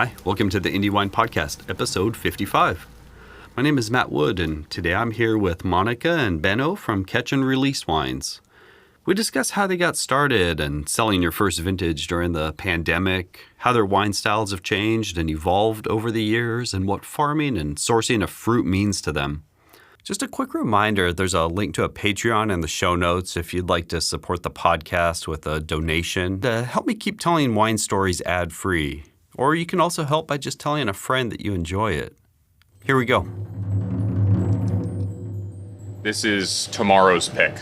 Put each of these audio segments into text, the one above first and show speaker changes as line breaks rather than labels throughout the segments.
Hi, welcome to the Indie Wine Podcast, episode 55. My name is Matt Wood, and today I'm here with Monica and Beno from Catch and Release Wines. We discuss how they got started and selling your first vintage during the pandemic, how their wine styles have changed and evolved over the years, and what farming and sourcing of fruit means to them. Just a quick reminder, there's a link to a Patreon in the show notes if you'd like to support the podcast with a donation to help me keep telling wine stories ad-free. Or you can also help by just telling a friend that you enjoy it. Here we go.
This is tomorrow's pick.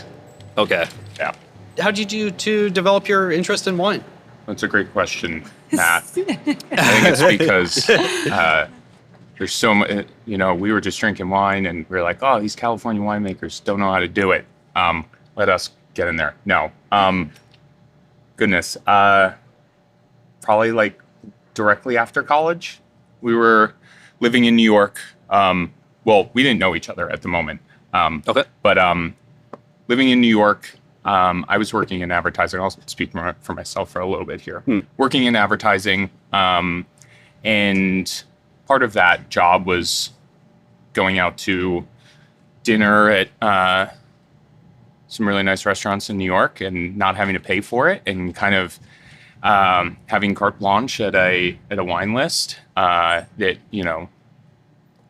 Okay.
Yeah.
How did you two develop your interest in wine?
That's a great question, Matt. I think it's because there's so much, we were just drinking wine and we were like, oh, these California winemakers don't know how to do it. Let us get in there. No. Goodness. Probably like directly after college. We were living in New York. Well, we didn't know each other at the moment.
Okay.
But living in New York, I was working in advertising. I'll speak for myself for a little bit here. Working in advertising, and part of that job was going out to dinner at some really nice restaurants in New York and not having to pay for it, and kind of having carte blanche at a wine list that,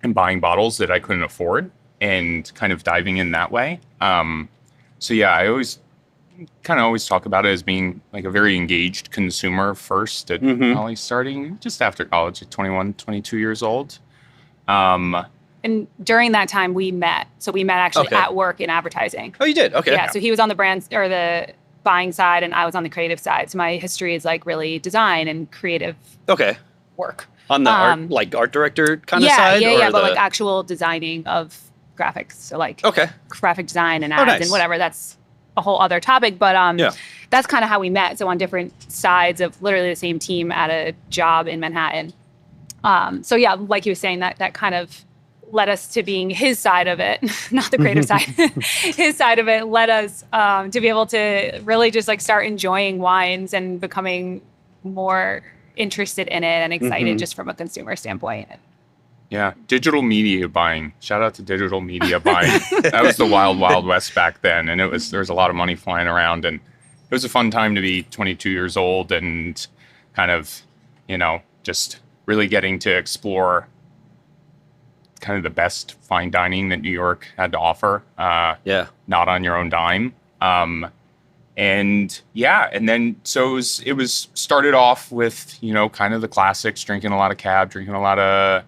and buying bottles that I couldn't afford and kind of diving in that way. So yeah, I always talk about it as being like a very engaged consumer first at probably starting just after college at 21, 22 years old.
And during that time we met. So we met actually at work in advertising.
Oh, you did? Okay.
Yeah, so he was on the brand or the buying side and I was on the creative side. So my history is like really design and creative work.
On the art director kind of side?
Yeah, but like actual designing of graphics. So like graphic design and ads and whatever. That's a whole other topic. But that's kind of how we met. So on different sides of literally the same team at a job in Manhattan. So yeah, like you were saying, that kind of led us to being his side of it, not the creative side. His side of it led us to be able to really just like start enjoying wines and becoming more interested in it and excited just from a consumer standpoint.
Yeah, digital media buying. Shout out to digital media buying. That was the wild, wild west back then, and there was a lot of money flying around, and it was a fun time to be 22 years old and kind of, just really getting to explore kind of the best fine dining that New York had to offer. Not on your own dime. And then so it was started off with, kind of the classics, drinking a lot of Cab, drinking a lot of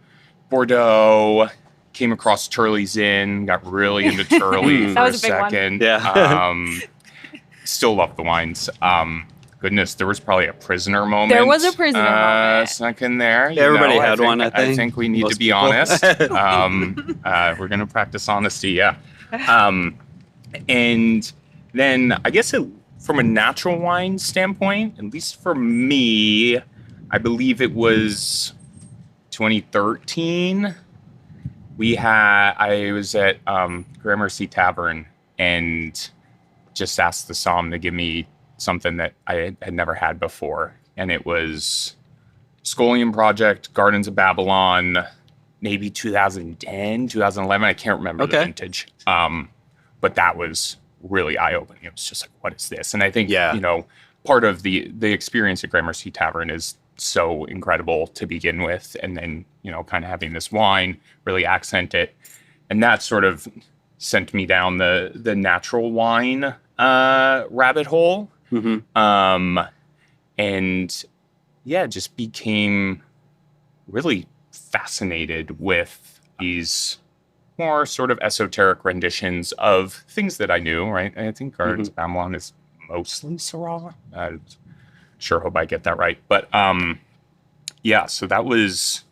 Bordeaux, came across Turley's Inn, got really into Turley for a second. Still love the wines. Goodness, there was probably a Prisoner moment.
There was a Prisoner moment.
Snuck in there.
Everybody had one, I think.
I think we need to be honest. We're going to practice honesty, yeah. And then I guess from a natural wine standpoint, at least for me, I believe it was 2013. I was at Gramercy Tavern and just asked the somm to give me something that I had never had before. And it was Scholium Project, Gardens of Babylon, maybe 2010, 2011. I can't remember the vintage. But that was really eye-opening. It was just like, what is this? And I think, part of the experience at Gramercy Tavern is so incredible to begin with. And then, kind of having this wine really accent it. And that sort of sent me down the natural wine rabbit hole. Just became really fascinated with these more sort of esoteric renditions of things that I knew, right? I think Gardens of Babylon is mostly Syrah. I sure hope I get that right. But so that was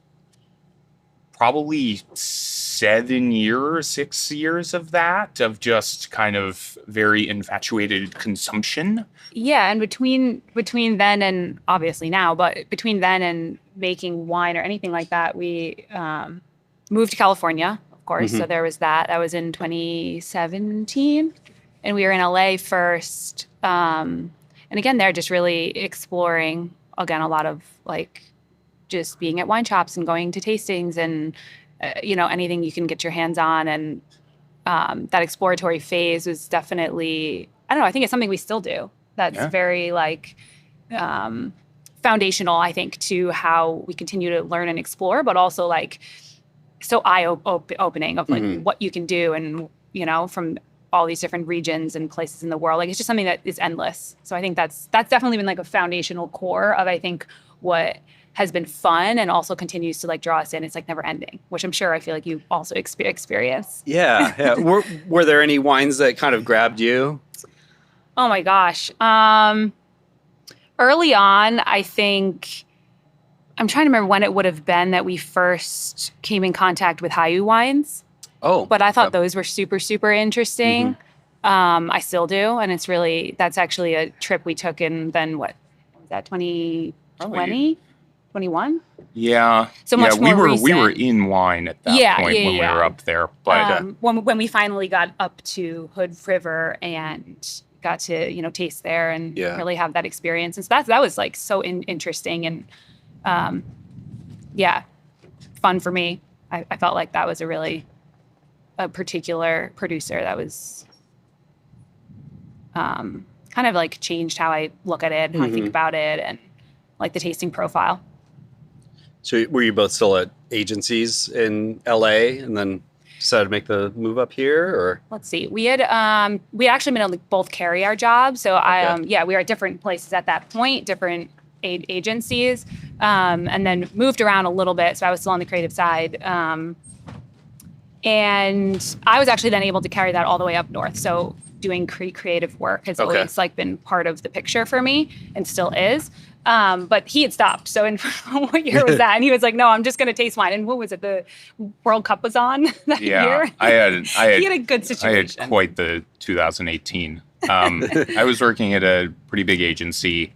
probably 6 years of that, of just kind of very infatuated consumption.
Yeah, and between then and obviously now, but between then and making wine or anything like that, we moved to California, of course. So there was that. That was in 2017. And we were in LA first. And again, they're just really exploring, again, a lot of like just being at wine shops and going to tastings and, anything you can get your hands on. And that exploratory phase was definitely, I don't know, I think it's something we still do. That's very foundational, I think, to how we continue to learn and explore, but also so eye-opening of what you can do and, from all these different regions and places in the world. It's just something that is endless. So I think that's definitely been a foundational core of, I think, what has been fun and also continues to draw us in. It's never ending, which I'm sure I feel like you also experience.
Yeah. Were there any wines that kind of grabbed you?
Oh my gosh. Early on, I think, I'm trying to remember when it would have been that we first came in contact with Hayu wines.
Oh.
But I thought those were super, super interesting. I still do. And that's actually a trip we took in then, what was that, 2020? 21?
Yeah.
So much more recent.
We were in wine at that point when we were up there. But
when we finally got up to Hood River and got to, taste there and really have that experience. And so that was so interesting and fun for me. I felt like that was a particular producer that was kind of changed how I look at it and how I think about it and the tasting profile.
So were you both still at agencies in LA and then decided to make the move up here, or?
Let's see. We had actually been able to both carry our jobs. So we were at different places at that point, different agencies, and then moved around a little bit. So I was still on the creative side. And I was actually then able to carry that all the way up north. So doing creative work has always been part of the picture for me and still is. But he had stopped. So in what year was that? And he was like, no, I'm just going to taste wine. And what was it? The World Cup was on that year?
I had
he had a good situation.
I had quite the 2018. I was working at a pretty big agency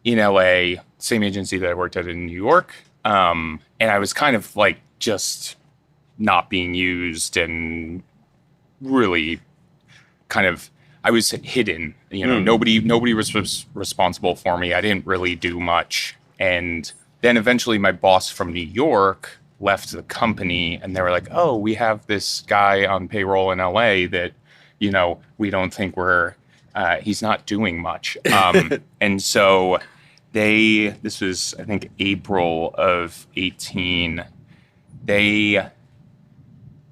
in LA, same agency that I worked at in New York. And I was kind of just not being used and really kind of, I was hidden, nobody was responsible for me. I didn't really do much. And then eventually my boss from New York left the company and they were like, oh, we have this guy on payroll in LA that, we don't think he's not doing much. And so this was, I think, April of 18. They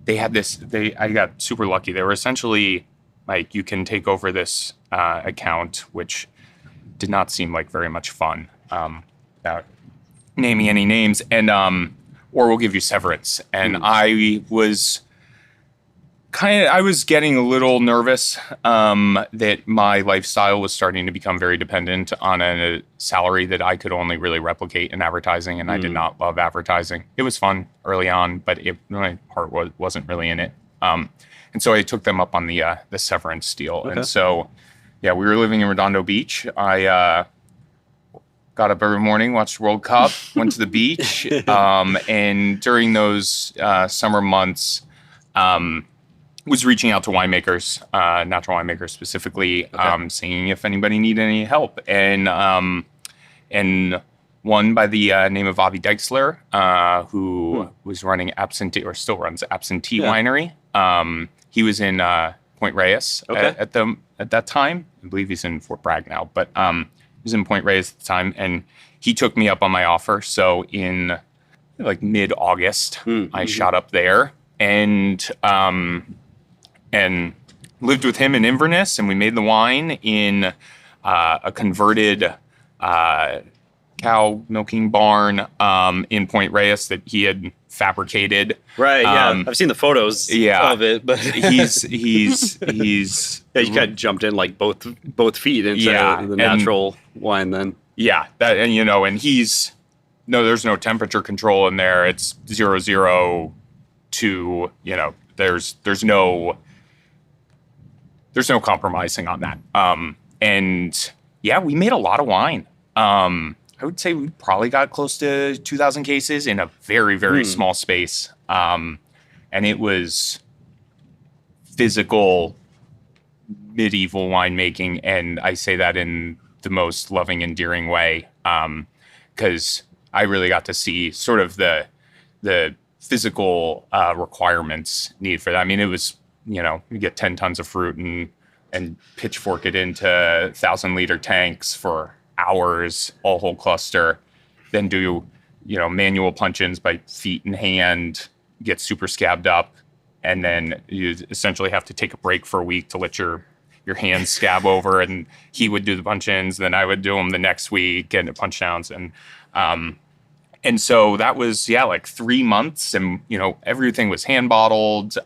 had this, I got super lucky. They were essentially you can take over this account, which did not seem like very much fun, without naming any names, and or we'll give you severance. And I was getting a little nervous that my lifestyle was starting to become very dependent on a salary that I could only really replicate in advertising, and I did not love advertising. It was fun early on, but my heart wasn't really in it. And so I took them up on the severance deal. Okay. And so, we were living in Redondo Beach. I got up every morning, watched the World Cup, went to the beach, and during those summer months, was reaching out to winemakers, natural winemakers specifically, seeing if anybody needed any help. And one by the name of Avi Deixler, who was running still runs Absentee Winery. He was in Point Reyes at that time. I believe he's in Fort Bragg now, but he was in Point Reyes at the time, and he took me up on my offer. So in mid-August, I shot up there and lived with him in Inverness, and we made the wine in a converted cow milking barn in Point Reyes that he had fabricated.
Right. Yeah. I've seen the photos of it, but
he's
you kind of jumped in both feet into the natural wine then.
Yeah. That, and he's there's no temperature control in there. It's 0 to, there's no compromising on that. And we made a lot of wine. I would say we probably got close to 2,000 cases in a very, very small space. And it was physical medieval winemaking. And I say that in the most loving, endearing way. Because I really got to see sort of the physical requirements needed for that. I mean, it was, you get 10 tons of fruit and pitchfork it into 1,000-liter tanks for hours, all whole cluster, then do, manual punch-ins by feet and hand, get super scabbed up, and then you essentially have to take a break for a week to let your hands scab over, and he would do the punch-ins, then I would do them the next week, get into punch-downs, and so that was, like 3 months, and, everything was hand-bottled,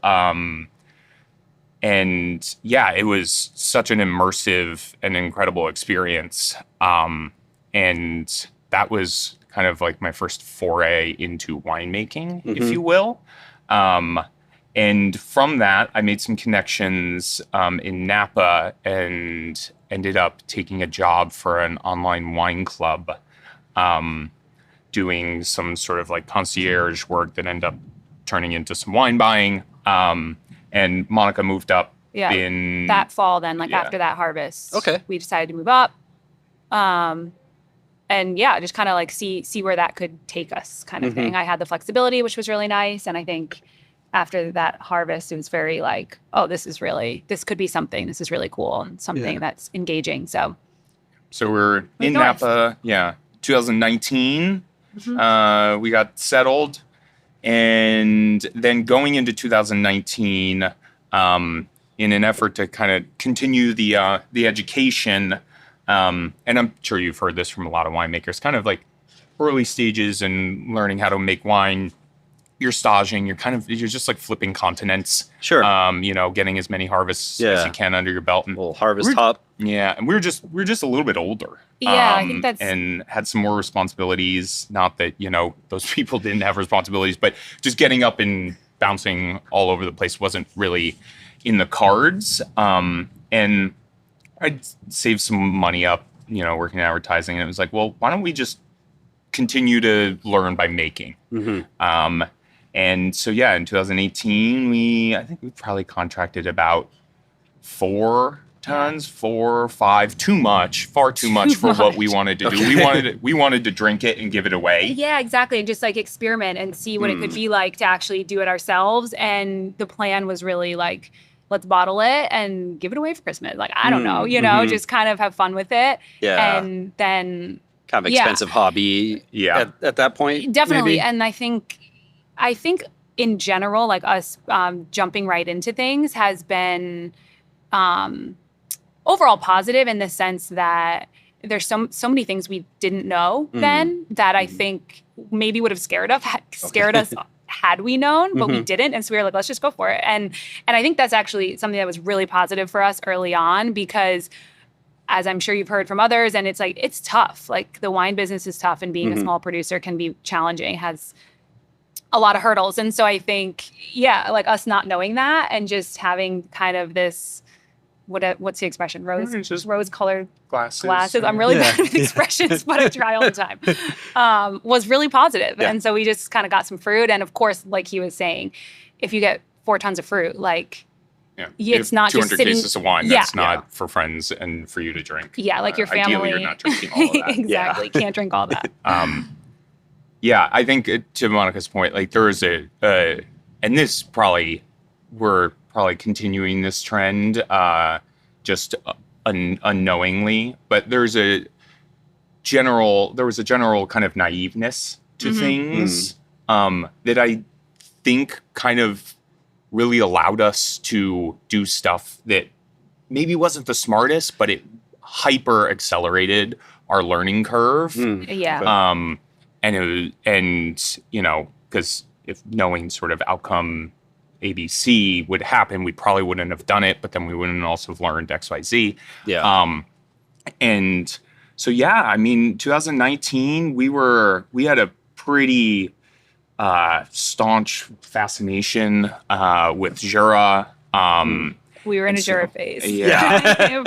and yeah, it was such an immersive and incredible experience. And that was kind of like my first foray into winemaking, if you will. And from that, I made some connections in Napa and ended up taking a job for an online wine club, doing some sort of like concierge work that ended up turning into some wine buying. And Monica moved up in
that fall. Then, after that harvest, we decided to move up, and just kind of like see where that could take us, kind of thing. I had the flexibility, which was really nice, and I think after that harvest, it was very like, oh, this could be something. This is really cool and something that's engaging. So
we're in Napa, 2019. We got settled. And then going into 2019, in an effort to kind of continue the education, and I'm sure you've heard this from a lot of winemakers, kind of like early stages in learning how to make wine. You're staging, you're just like flipping continents.
Sure.
Getting as many harvests as you can under your belt. And
a little harvest hop.
Yeah, and we're just a little bit older.
Yeah, I think that's...
And had some more responsibilities. Not that, those people didn't have responsibilities, but just getting up and bouncing all over the place wasn't really in the cards. And I'd saved some money up, working in advertising. And it was like, well, why don't we just continue to learn by making? And so, in 2018, I think we probably contracted about 4 tons, 4 or 5, far too much for what we wanted to do. We wanted to drink it and give it away.
Yeah, exactly. And just like experiment and see what it could be like to actually do it ourselves. And the plan was really like, let's bottle it and give it away for Christmas. Like, I don't know, just kind of have fun with it.
Yeah.
And then...
kind of expensive hobby at that point.
Definitely.
Maybe?
And I think in general, like us jumping right into things has been overall positive in the sense that there's so many things we didn't know then that I think maybe would have scared us had we known, but we didn't. And so we were like, let's just go for it. And I think that's actually something that was really positive for us early on because, as I'm sure you've heard from others, and it's like, it's tough. Like the wine business is tough and being a small producer can be challenging, has a lot of hurdles. And so I think, like us not knowing that and just having kind of this, what's the expression? Rose-colored glasses. I'm really bad with expressions, but I try all the time. Was really positive. And so we just kind of got some fruit. And of course, like he was saying, if you get 4 tons of fruit, like, it's not just sitting...
200 cases of wine, that's not for friends and for you to drink.
Yeah, like your family.
Ideally, you're not drinking all of that.
Exactly, can't drink all that.
I think to Monica's point, like there is and this we're probably continuing this trend just unknowingly, but there was a general kind of naiveness to things that I think kind of really allowed us to do stuff that maybe wasn't the smartest, but it hyper accelerated our learning curve. Because if knowing sort of outcome ABC would happen, we probably wouldn't have done it, but then we wouldn't also have learned XYZ. And so, 2019, we had a pretty staunch fascination with Jura.
We were in a Jura phase.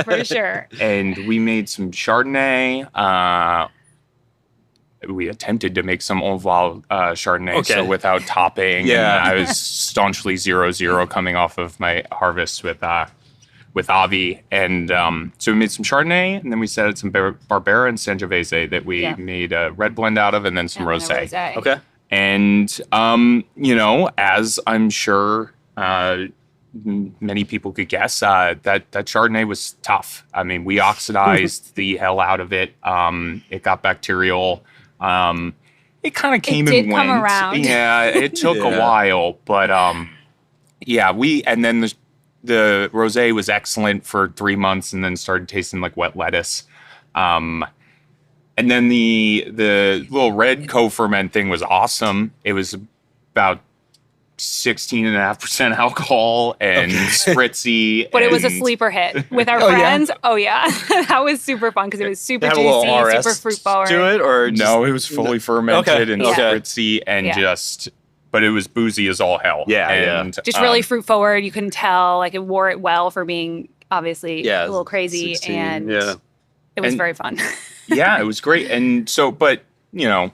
For sure.
And we made some Chardonnay. We attempted to make some Enval Chardonnay, so without topping. And I was staunchly 0-0 coming off of my harvest with with Avi. And so we made some Chardonnay, and then we added some Barbera and Sangiovese that we made a red blend out of, and then some rosé.
Okay.
And, as I'm sure many people could guess, that Chardonnay was tough. I mean, we oxidized the hell out of it. It got bacterial. It kind of came and went. It did come
around.
Yeah, it took a while, but and then the rosé was excellent for 3 months, and then started tasting like wet lettuce. And then the little red co-ferment thing was awesome. It was about 16.5% alcohol and spritzy.
But it was a sleeper hit with our friends. Yeah? Oh, yeah. That was super fun because it was super juicy, super fruit forward.
To it, or
no, it was fully fermented and spritzy and but it was boozy as all hell.
Yeah.
Just really fruit forward. You couldn't tell. Like, it wore it well for being obviously a little crazy.
16,
and it was very fun.
Yeah, it was great. And so, but, you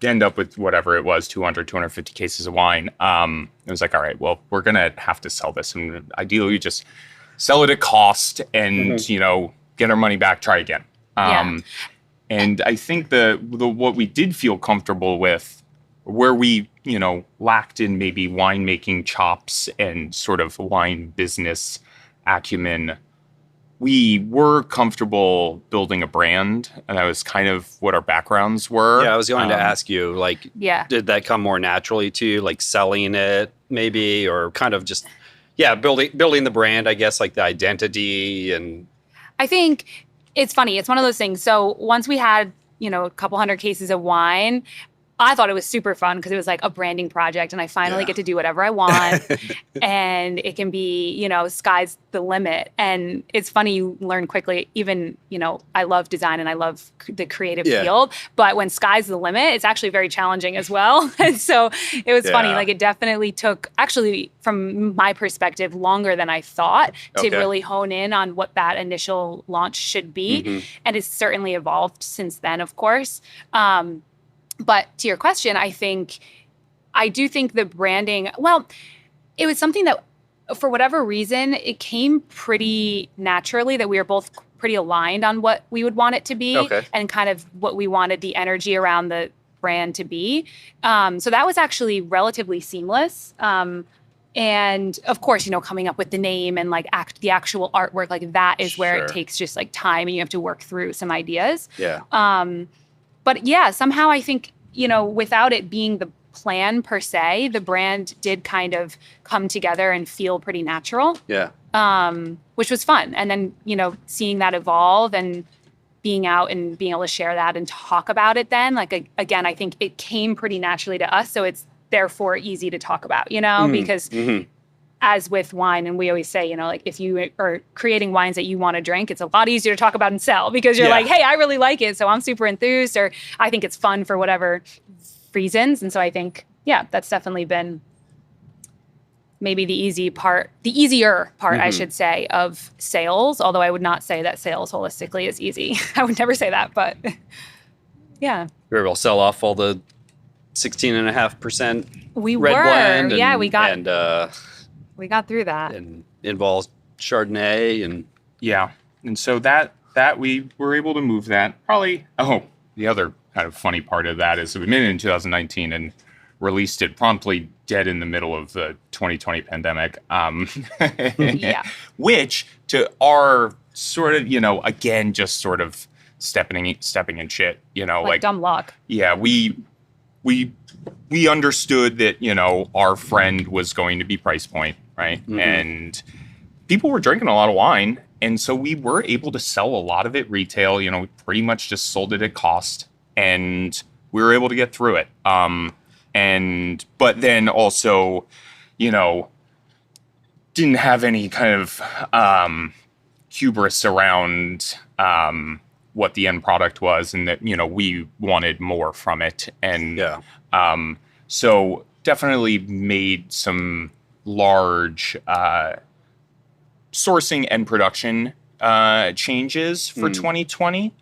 end up with whatever it was, 200, 250 cases of wine. It was like, all right, well, we're going to have to sell this. And ideally, just sell it at cost and, get our money back, try again. And I think the what we did feel comfortable with, where we, lacked in maybe winemaking chops and sort of wine business acumen, we were comfortable building a brand, and that was kind of what our backgrounds were.
Yeah, I was going to ask you, did that come more naturally to you, like selling it maybe, or kind of just, building the brand, I guess, like the identity? And
I think it's funny. It's one of those things. So once we had, a couple hundred cases of wine, I thought it was super fun because it was like a branding project, and I finally get to do whatever I want. And it can be, sky's the limit. And it's funny, you learn quickly, even, I love design and I love the creative field, but when sky's the limit, it's actually very challenging as well. And so it was funny. Like, it definitely took, actually, from my perspective, longer than I thought to really hone in on what that initial launch should be. Mm-hmm. And it's certainly evolved since then, of course. But to your question, I do think the branding, it was something that, for whatever reason, it came pretty naturally that we were both pretty aligned on what we would want it to be and kind of what we wanted the energy around the brand to be. So that was actually relatively seamless. And of course, coming up with the name and like the actual artwork, like that is where it takes just like time, and you have to work through some ideas. But somehow I think, without it being the plan per se, the brand did kind of come together and feel pretty natural. Which was fun. And then, seeing that evolve and being out and being able to share that and talk about it then, like, again, I think it came pretty naturally to us. So it's therefore easy to talk about, because as with wine, and we always say, like, if you are creating wines that you want to drink, it's a lot easier to talk about and sell because you're like, hey, I really like it, so I'm super enthused, or I think it's fun for whatever reasons. And so I think, that's definitely been maybe the easier part, I should say, of sales, although I would not say that sales holistically is easy. I would never say that, but yeah.
You were able to sell off all the 16.5%
we
red
were.
blend.
We got through that.
And involves Chardonnay and...
Yeah. And so that we were able to move that. Probably, the other kind of funny part of that is we made it in 2019 and released it promptly dead in the middle of the 2020 pandemic. Which, to our sort of, again, just sort of stepping in shit, like
dumb luck.
Yeah, we understood that, our friend was going to be price point, right? Mm-hmm. And people were drinking a lot of wine. And so we were able to sell a lot of it retail. We pretty much just sold it at cost. And we were able to get through it. But then also, didn't have any kind of hubris around what the end product was, and that, we wanted more from it. And so definitely made some large sourcing and production changes for 2020.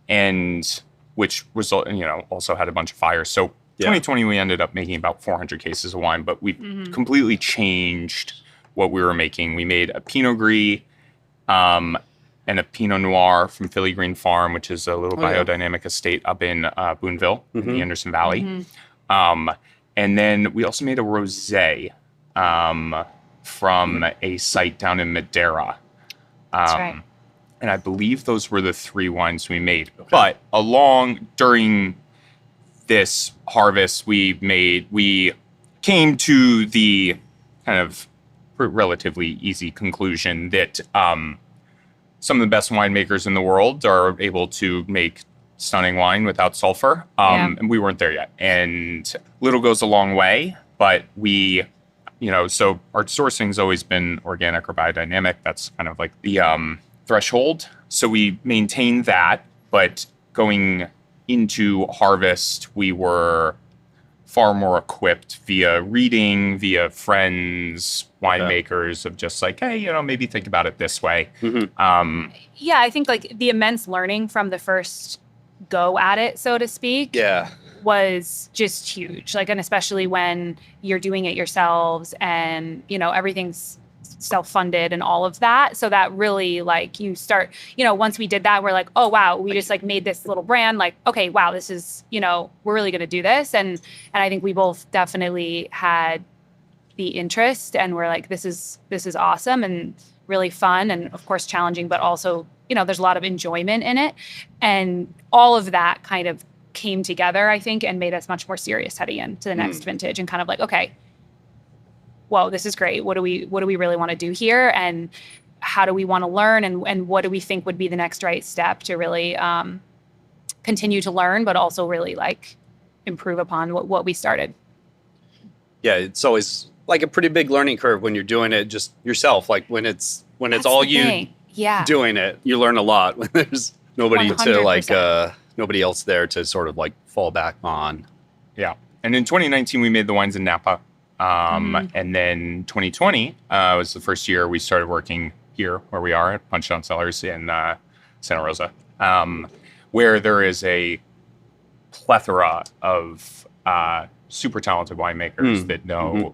And which result, also had a bunch of fires. So 2020, we ended up making about 400 cases of wine, but we completely changed what we were making. We made a Pinot Gris and a Pinot Noir from Philly Green Farm, which is a little biodynamic estate up in Boonville in the Anderson Valley. And then we also made a rosé from a site down in Madeira.
That's right.
And I believe those were the 3 wines we made. Okay. But during this harvest we came to the kind of relatively easy conclusion that some of the best winemakers in the world are able to make stunning wine without sulfur. And we weren't there yet. And little goes a long way, but so our sourcing's always been organic or biodynamic. That's kind of like the threshold. So we maintained that, but going into harvest, we were far more equipped via reading, via friends, winemakers of just like, hey, maybe think about it this way.
I think like the immense learning from the first go at it, so to speak, was just huge. Like, and especially when you're doing it yourselves and, everything's self-funded and all of that. So that really like you start, once we did that, we're like, oh, wow, we just like made this little brand. Like, okay, wow, this is, we're really going to do this. And I think we both definitely had the interest and we're like, this is awesome and really fun and of course challenging, but also, there's a lot of enjoyment in it. And all of that kind of came together, I think, and made us much more serious heading into the next vintage and kind of like, okay, whoa, this is great. What do we really want to do here? And how do we want to learn? And what do we think would be the next right step to really continue to learn, but also really like improve upon what we started?
Yeah, it's always like a pretty big learning curve when you're doing it just yourself. Like when it's all you doing it, you learn a lot when there's nobody 100%. To like nobody else there to sort of like fall back on.
Yeah. And in 2019, we made the wines in Napa. And then 2020 was the first year we started working here where we are at Punch Down Cellars in Santa Rosa, where there is a plethora of super talented winemakers that know,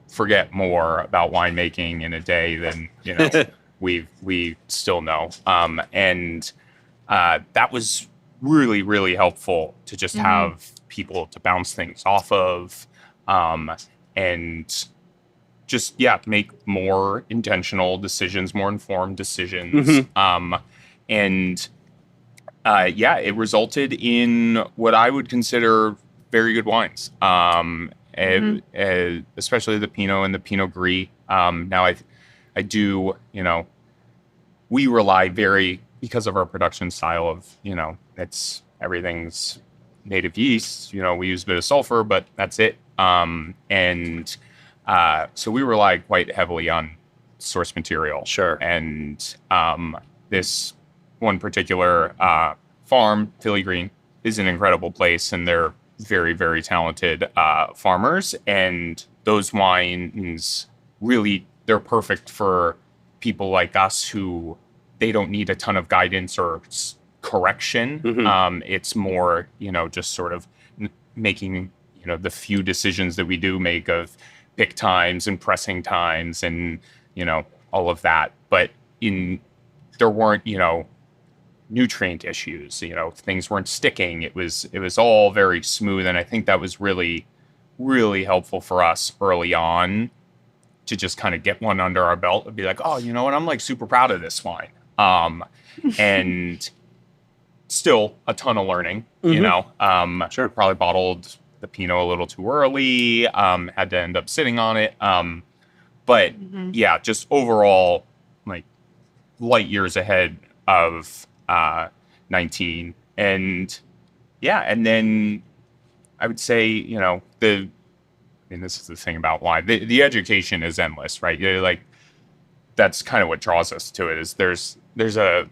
forget more about winemaking in a day than, we still know. And that was really, really helpful to just have people to bounce things off of. And just, make more intentional decisions, more informed decisions. It resulted in what I would consider very good wines, especially the Pinot and the Pinot Gris. Now, I do, we rely because of our production style of, everything's native yeast, we use a bit of sulfur, but that's it. So we rely quite heavily on source material.
Sure.
And this one particular farm, Philly Green, is an incredible place, and they're very, very talented farmers. And those wines really, they're perfect for people like us who they don't need a ton of guidance or correction. It's more, just sort of making, the few decisions that we do make of pick times and pressing times and, all of that. But there weren't, nutrient issues, things weren't sticking. It was all very smooth. And I think that was really, really helpful for us early on to just kind of get one under our belt and be like, oh, you know what? I'm like super proud of this wine. And still a ton of learning,
Sure.
Probably bottled the Pinot a little too early, had to end up sitting on it. But just overall, like light years ahead of 19. And then I would say, this is the thing about wine. The education is endless, right? Like that's kind of what draws us to it is there's a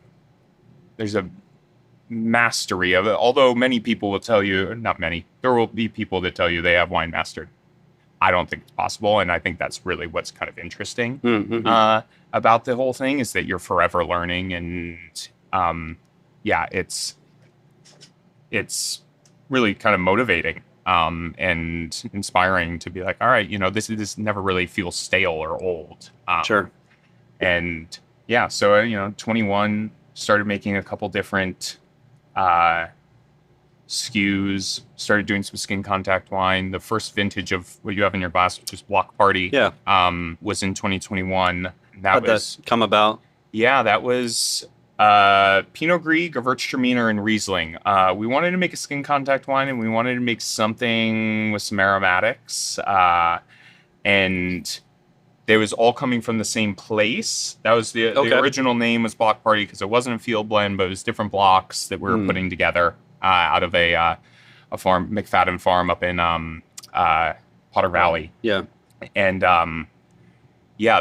mastery of it. Although many people will tell you, not many, there will be people that tell you they have wine mastered. I don't think it's possible. And I think that's really what's kind of interesting about the whole thing is that you're forever learning. And it's really kind of motivating and inspiring to be like, all right, this never really feels stale or old.
Sure.
And yeah, so 21, started making a couple different SKUs, started doing some skin contact wine. The first vintage of what you have in your glass, which is Block Party, was in 2021.
How'd that come about?
Yeah, that was Pinot Gris, Gewürztraminer, and Riesling. We wanted to make a skin contact wine, and we wanted to make something with some aromatics. And they was all coming from the same place. That was the original name was Block Party because it wasn't a field blend, but it was different blocks that we were putting together out of a farm, McFadden Farm up in Potter Valley.
Yeah.
And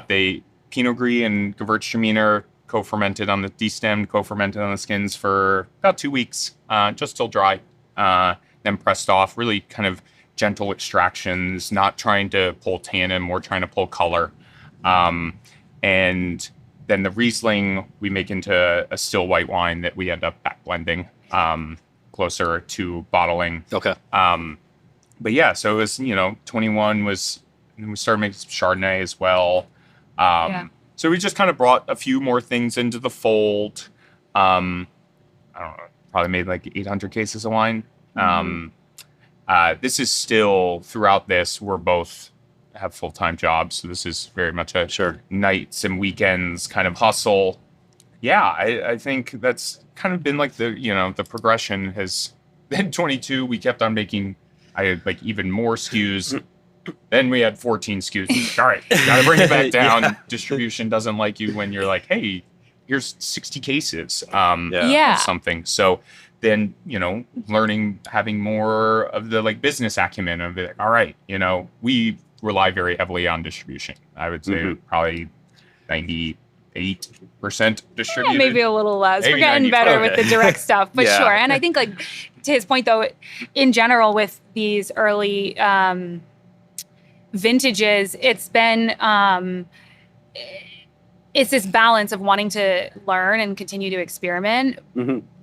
they Pinot Gris and Gewürztraminer co-fermented on the destemmed, co-fermented on the skins for about 2 weeks, just till dry. Then pressed off, really kind of gentle extractions, not trying to pull tannin, more trying to pull color. And then the Riesling we make into a still white wine that we end up back blending closer to bottling.
Okay.
But yeah, so it was, 21 was, and we started making some Chardonnay as well. So we just kind of brought a few more things into the fold. I don't know, probably made like 800 cases of wine. This is still, throughout this, we're both have full-time jobs. So this is very much a nights and weekends kind of hustle. Yeah, I think that's kind of been like the progression has been 22. We kept on making, I had like even more SKUs. Then we had 14 SKUs. All right, got to bring it back down. Distribution doesn't like you when you're like, hey, here's 60 cases. Something. So then, learning, having more of the like business acumen of it. All right, we rely very heavily on distribution. I would say probably 98% distributed.
Yeah, maybe a little less. Maybe We're getting better with the direct stuff, but sure. And I think, like, to his point, though, in general, with these early vintages, it's been it's this balance of wanting to learn and continue to experiment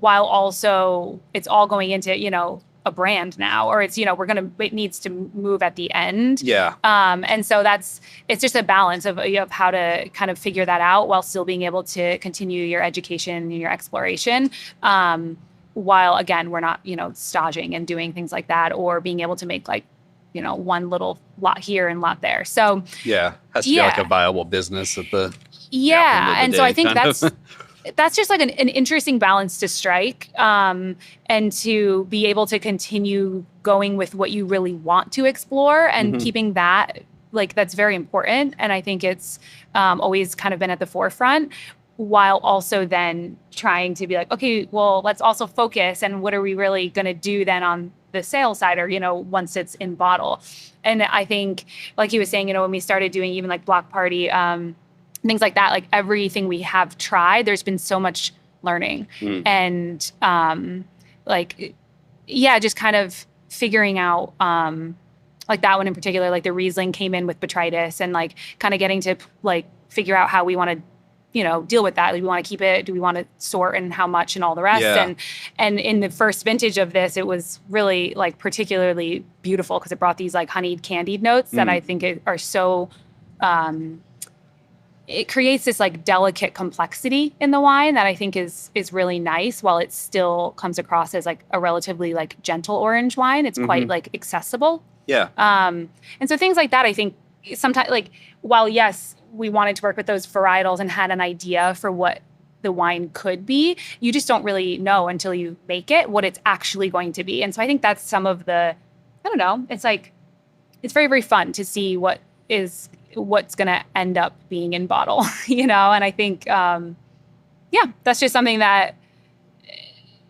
while also it's all going into, a brand now, or it's, it needs to move at the end.
Yeah.
And so it's just a balance of how to kind of figure that out while still being able to continue your education and your exploration. While again, we're not, staging and doing things like that, or being able to make like, one little lot here and lot there. So
yeah, has to be like a viable business at the
and so I think that's just like an interesting balance to strike, and to be able to continue going with what you really want to explore and keeping that, like, that's very important. And I think it's always kind of been at the forefront, while also then trying to be like, okay, well, let's also focus, and what are we really going to do then on the sales side, or, once it's in bottle. And I think, like he was saying, when we started doing even like Block Party, things like that, like everything we have tried, there's been so much learning and just kind of figuring out, like that one in particular, like the Riesling came in with botrytis, and like kind of getting to like figure out how we want to, deal with that. Do we want to keep it? Do we want to sort, and how much, and all the rest?
Yeah.
And in the first vintage of this, it was really like particularly beautiful because it brought these like honeyed candied notes that I think are so, it creates this like delicate complexity in the wine that I think is really nice, while it still comes across as like a relatively like gentle orange wine. It's quite like accessible.
Yeah.
And so things like that, I think sometimes, like, while yes, we wanted to work with those varietals and had an idea for what the wine could be, you just don't really know until you make it what it's actually going to be. And so I think that's some of the, I don't know, it's like, it's very, very fun to see what's going to end up being in bottle, and I think, that's just something that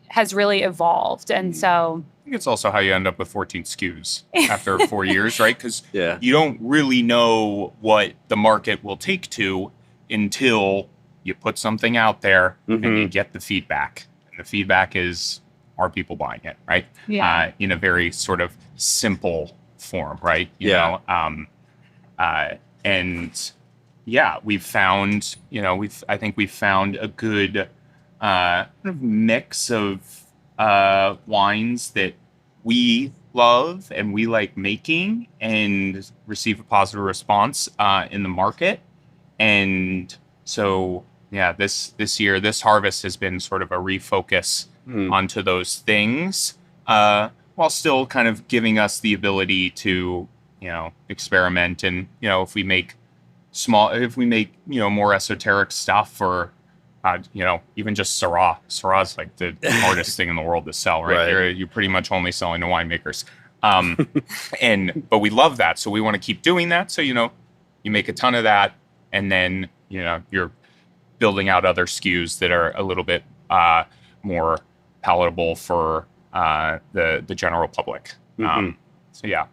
has really evolved. And so
I think it's also how you end up with 14 SKUs after 4 years, right? Because
you
don't really know what the market will take to until you put something out there and you get the feedback. And the feedback is, are people buying it, right?
Yeah.
In a very sort of simple form, right? We've found, I think we've found a good kind of mix of wines that we love and we like making and receive a positive response in the market. And so, yeah, this year, this harvest has been sort of a refocus onto those things, while still kind of giving us the ability to, experiment. And, if we make more esoteric stuff, or even just Syrah. Syrah is like the hardest thing in the world to sell, right? You're pretty much only selling to winemakers. But we love that. So we want to keep doing that. So, you make a ton of that, and then, you're building out other SKUs that are a little bit more palatable for the general public. So, yeah.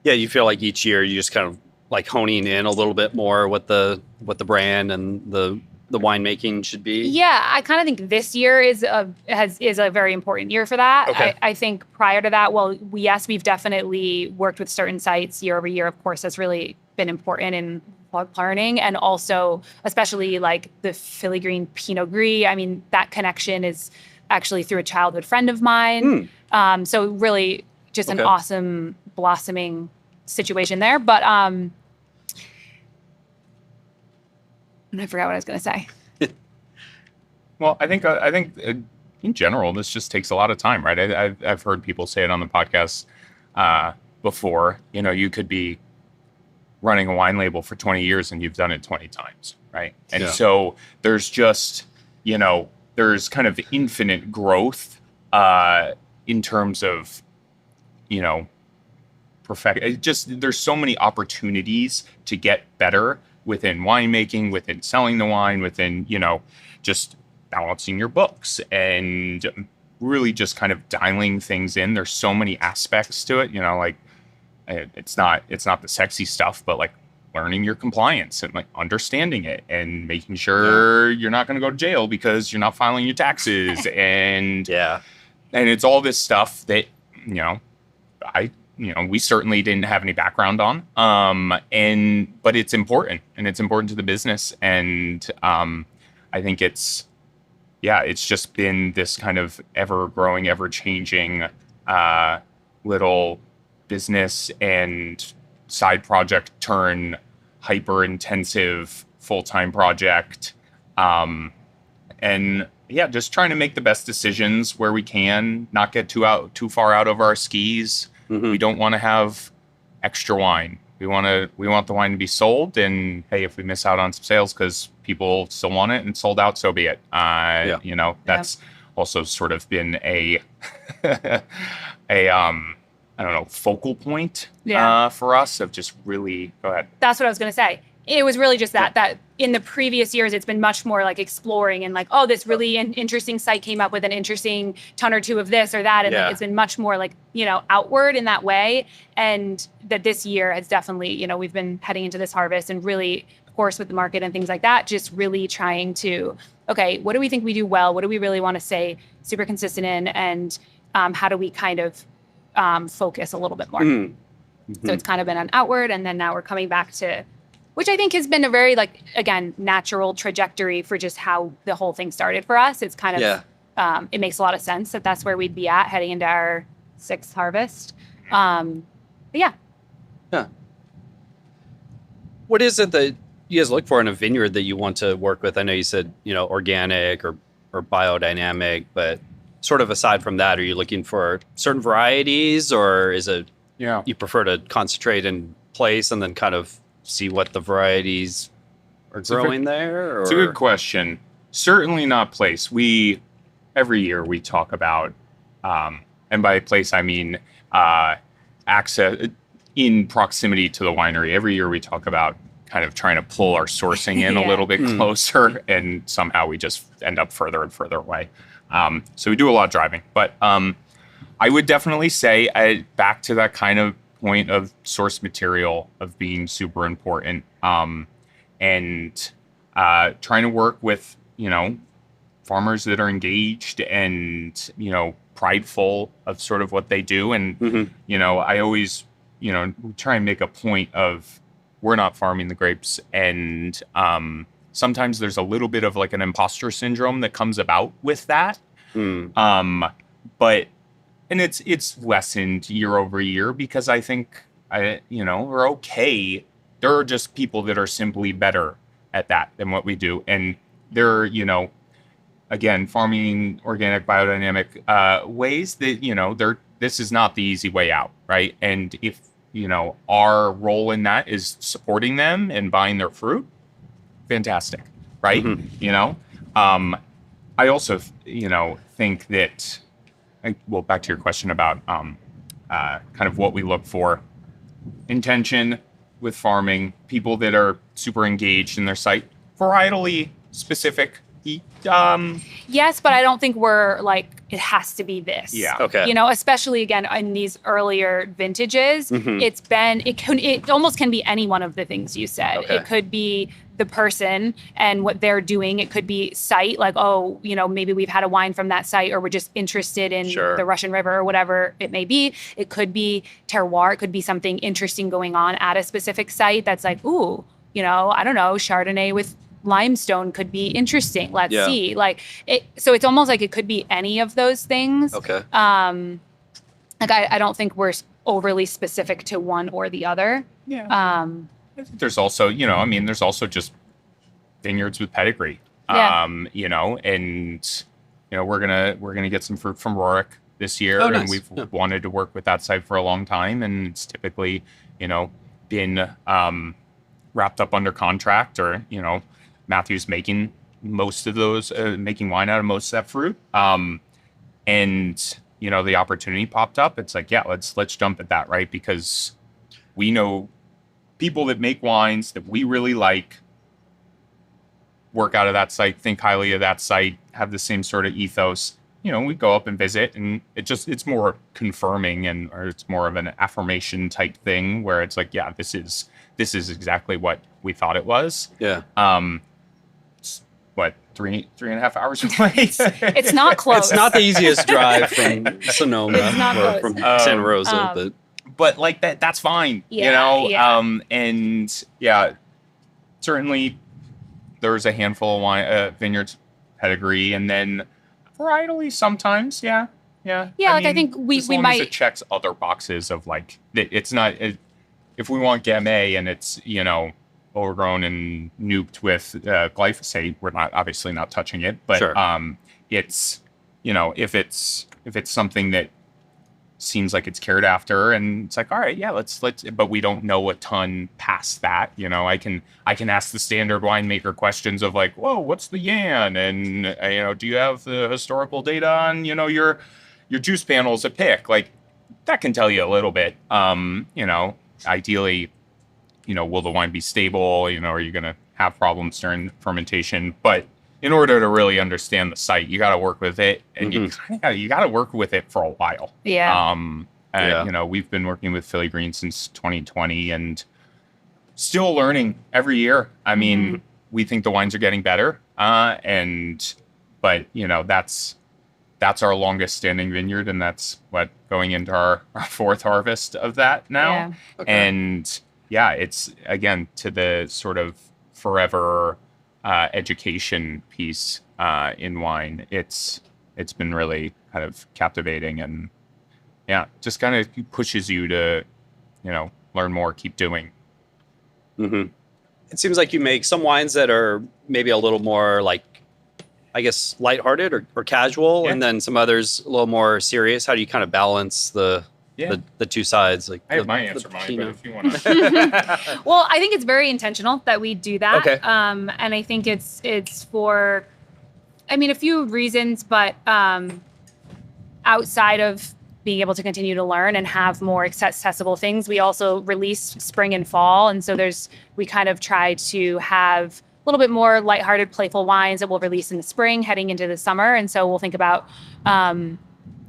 Yeah, you feel like each year you just kind of like honing in a little bit more what the brand and the winemaking should be?
Yeah, I kind of think this year is a very important year for that.
Okay.
I think prior to that, we've definitely worked with certain sites year over year. Of course, that's really been important in learning, and also especially like the Philly Green Pinot Gris. I mean, that connection is actually through a childhood friend of mine. So really just an awesome blossoming situation there. But and I forgot what I was going to say.
Well, I think in general, this just takes a lot of time, right? I've heard people say it on the podcast before. You could be running a wine label for 20 years and you've done it 20 times, right? And so there's just, there's kind of infinite growth in terms of, perfect. There's so many opportunities to get better within winemaking, within selling the wine, within, just balancing your books and really just kind of dialing things in. There's so many aspects to it, like it's not the sexy stuff, but like learning your compliance and like understanding it and making sure you're not going to go to jail because you're not filing your taxes. And it's all this stuff that, we certainly didn't have any background on, but it's important, and it's important to the business. And I think it's just been this kind of ever-growing, ever-changing little business and side project turn hyper-intensive full-time project. Just trying to make the best decisions where we can, not get too far out of our skis. We don't want to have extra wine. We want the wine to be sold, and hey, if we miss out on some sales because people still want it and sold out, so be it. That's also sort of been a focal point for us of just really. Go ahead.
That's what I was going to say. It was really just that in the previous years, it's been much more like exploring and like, oh, this really interesting site came up with an interesting ton or two of this or that. And it's been much more like, outward in that way. And that this year has definitely, we've been heading into this harvest and really, of course, with the market and things like that, just really trying to, okay, what do we think we do well? What do we really want to stay super consistent in? And how do we kind of focus a little bit more? So it's kind of been an outward, and then now we're coming back to, which I think has been a very, like, again, natural trajectory for just how the whole thing started for us. It's kind of, it makes a lot of sense that that's where we'd be at heading into our 6th harvest. Yeah.
What is it that you guys look for in a vineyard that you want to work with? I know you said, organic or biodynamic, but sort of aside from that, are you looking for certain varieties, or is it you prefer to concentrate in place and then kind of see what the varieties are growing there? Or?
It's a good question. Certainly not place. Every year we talk about, and by place I mean access in proximity to the winery. Every year we talk about kind of trying to pull our sourcing in a little bit closer, and somehow we just end up further and further away. So we do a lot of driving, but I would definitely say back to that kind of point of source material of being super important, and trying to work with, farmers that are engaged and, prideful of sort of what they do. And, I always, try and make a point of, we're not farming the grapes. And sometimes there's a little bit of like an imposter syndrome that comes about with that. But and it's lessened year over year because I think we're okay. There are just people that are simply better at that than what we do, and they're again, farming organic biodynamic ways that this is not the easy way out, right? And if our role in that is supporting them and buying their fruit, fantastic, right? I also think that, well, back to your question about kind of what we look for, intention with farming, people that are super engaged in their site, varietally specific.
Yes, but I don't think we're like, it has to be this.
Yeah.
Okay.
Especially again in these earlier vintages, it almost can be any one of the things you said.
Okay.
It could be the person and what they're doing. It could be site, like, maybe we've had a wine from that site, or we're just interested in the Russian River or whatever it may be. It could be terroir. It could be something interesting going on at a specific site that's like, ooh, I don't know, Chardonnay with limestone could be interesting. Let's see. So it's almost like it could be any of those things.
Okay.
I don't think we're overly specific to one or the other.
Yeah. I think there's also, there's also just vineyards with pedigree.
Yeah.
And we're gonna get some fruit from Rorik this year,
nice.
And we've wanted to work with that site for a long time, and it's typically, been wrapped up under contract, or Matthew's making most of those, making wine out of most of that fruit. And the opportunity popped up. It's like, let's jump at that, right? Because we know people that make wines that we really like, work out of that site, think highly of that site, have the same sort of ethos. We go up and visit, and it's more confirming, or it's more of an affirmation type thing where it's like, this is exactly what we thought it was.
Yeah.
What, 3.5 hours away?
It's not close.
It's not the easiest drive from Sonoma or from Santa Rosa,
but like that's fine. And certainly there's a handful of wine vineyards pedigree, and then varietally sometimes. I
think we
as long
might.
As it checks other boxes of like it's not. If we want Gamay and it's overgrown and nuked with glyphosate, we're obviously not touching it. But it's if it's something that seems like it's cared after, and it's like, all right, let's. But we don't know a ton past that. I can ask the standard winemaker questions of like, whoa, what's the Yan, and do you have the historical data on your juice panels at pick? Like that can tell you a little bit. Ideally, will the wine be stable? Are you going to have problems during fermentation? But in order to really understand the site, you got to work with it, and you got to work with it for a while.
Yeah.
We've been working with Philly Green since 2020, and still learning every year. I mean, we think the wines are getting better, but that's our longest standing vineyard, and that's going into our fourth harvest of that now.
Yeah.
Okay.
And it's again to the sort of forever education piece in wine. It's been really kind of captivating, and just kind of pushes you to learn more, keep doing.
Mm-hmm. It seems like you make some wines that are maybe a little more like, I guess, lighthearted or casual, and then some others a little more serious. How do you kind of balance the two sides? Like
I have my answer, but if you want to.
Well, I think it's very intentional that we do that.
Okay.
And I think it's for, a few reasons, but outside of being able to continue to learn and have more accessible things, we also release spring and fall, and so we kind of try to have a little bit more lighthearted, playful wines that we'll release in the spring, heading into the summer, and so we'll think about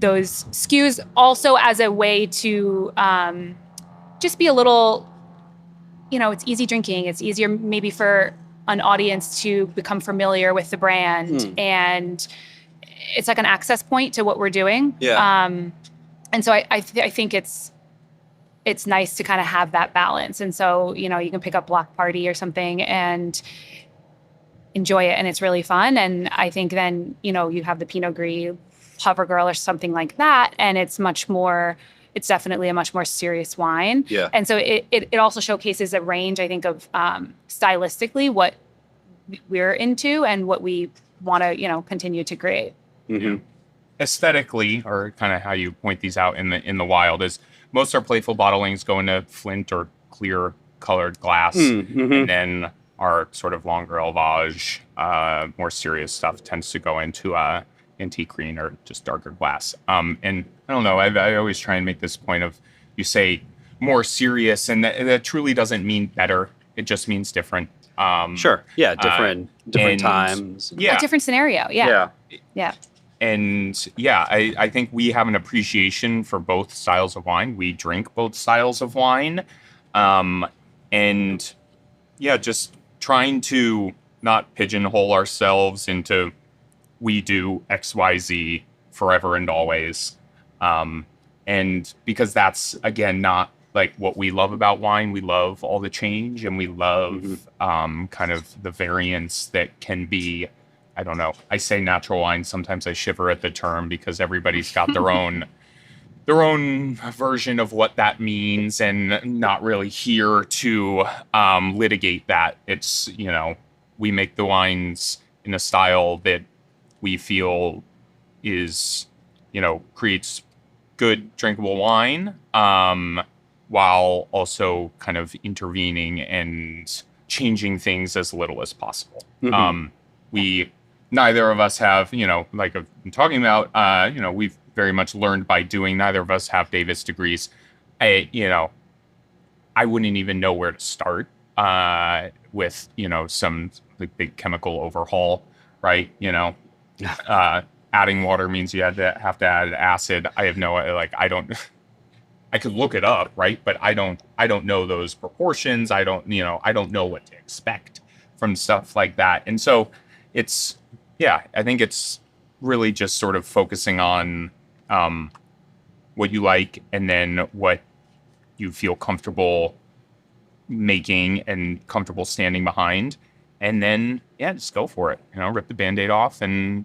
those SKUs also as a way to just be a little, it's easy drinking. It's easier maybe for an audience to become familiar with the brand, and it's like an access point to what we're doing.
Yeah.
And so I think it's nice to kind of have that balance. And so, you can pick up Block Party or something and enjoy it, and it's really fun. And I think then, you have the Pinot Gris CoverGirl or something like that. And it's definitely a much more serious wine.
Yeah.
And so it also showcases a range, I think, of stylistically what we're into and what we want to, continue to create.
Mm-hmm. Aesthetically, or kind of how you point these out in the wild, is most our playful bottlings go into flint or clear colored glass, and then our sort of longer elevage, more serious stuff tends to go into antique green or just darker glass. And I don't know, I always try and make this point of, you say more serious, and that truly doesn't mean better. It just means different.
Sure. Yeah. Different times.
Yeah.
A different scenario. Yeah.
And I think we have an appreciation for both styles of wine. We drink both styles of wine. And just trying to not pigeonhole ourselves into we do XYZ forever and always. And because that's, again, not like what we love about wine. We love all the change, and we love kind of the variance that can be. I don't know. I say natural wine. Sometimes I shiver at the term because everybody's got their own version of what that means, and not really here to litigate that. It's, we make the wines in a style that we feel is, creates good drinkable wine, while also kind of intervening and changing things as little as possible. Neither of us have, like I've been talking about, we've very much learned by doing. Neither of us have Davis degrees. I wouldn't even know where to start with, some like big chemical overhaul, right? Adding water means you have to add acid. I have no, I could look it up, right? But I don't know those proportions. I don't know what to expect from stuff like that. And so it's, I think it's really just sort of focusing on what you like, and then what you feel comfortable making and comfortable standing behind, and then just go for it. Rip the Band-Aid off, and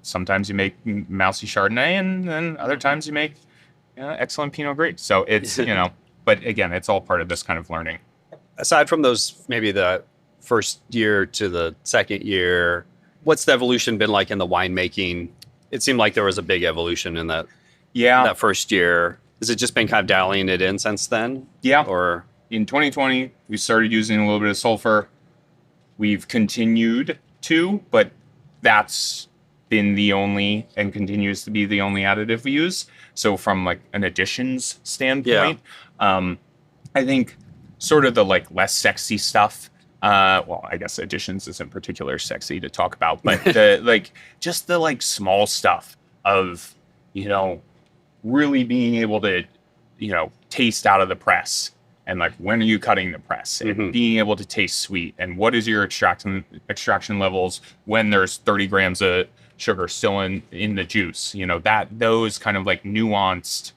sometimes you make mousy Chardonnay, and then other times you make excellent Pinot Gris. So it's but again, it's all part of this kind of learning.
Aside from those, maybe the first year to the second year, what's the evolution been like in the winemaking? It seemed like there was a big evolution in that first year. Has it just been kind of dialing it in since then?
Yeah.
Or
in 2020, we started using a little bit of sulfur. We've continued to, but that's been the only and continues to be the only additive we use. So from like an additions standpoint, I think sort of the like less sexy stuff. Well, I guess additions isn't particularly sexy to talk about, but just the small stuff of, really being able to, taste out of the press, and when are you cutting the press, and being able to taste sweet, and what is your extraction levels when there's 30 grams of sugar still in the juice, those kind of nuanced,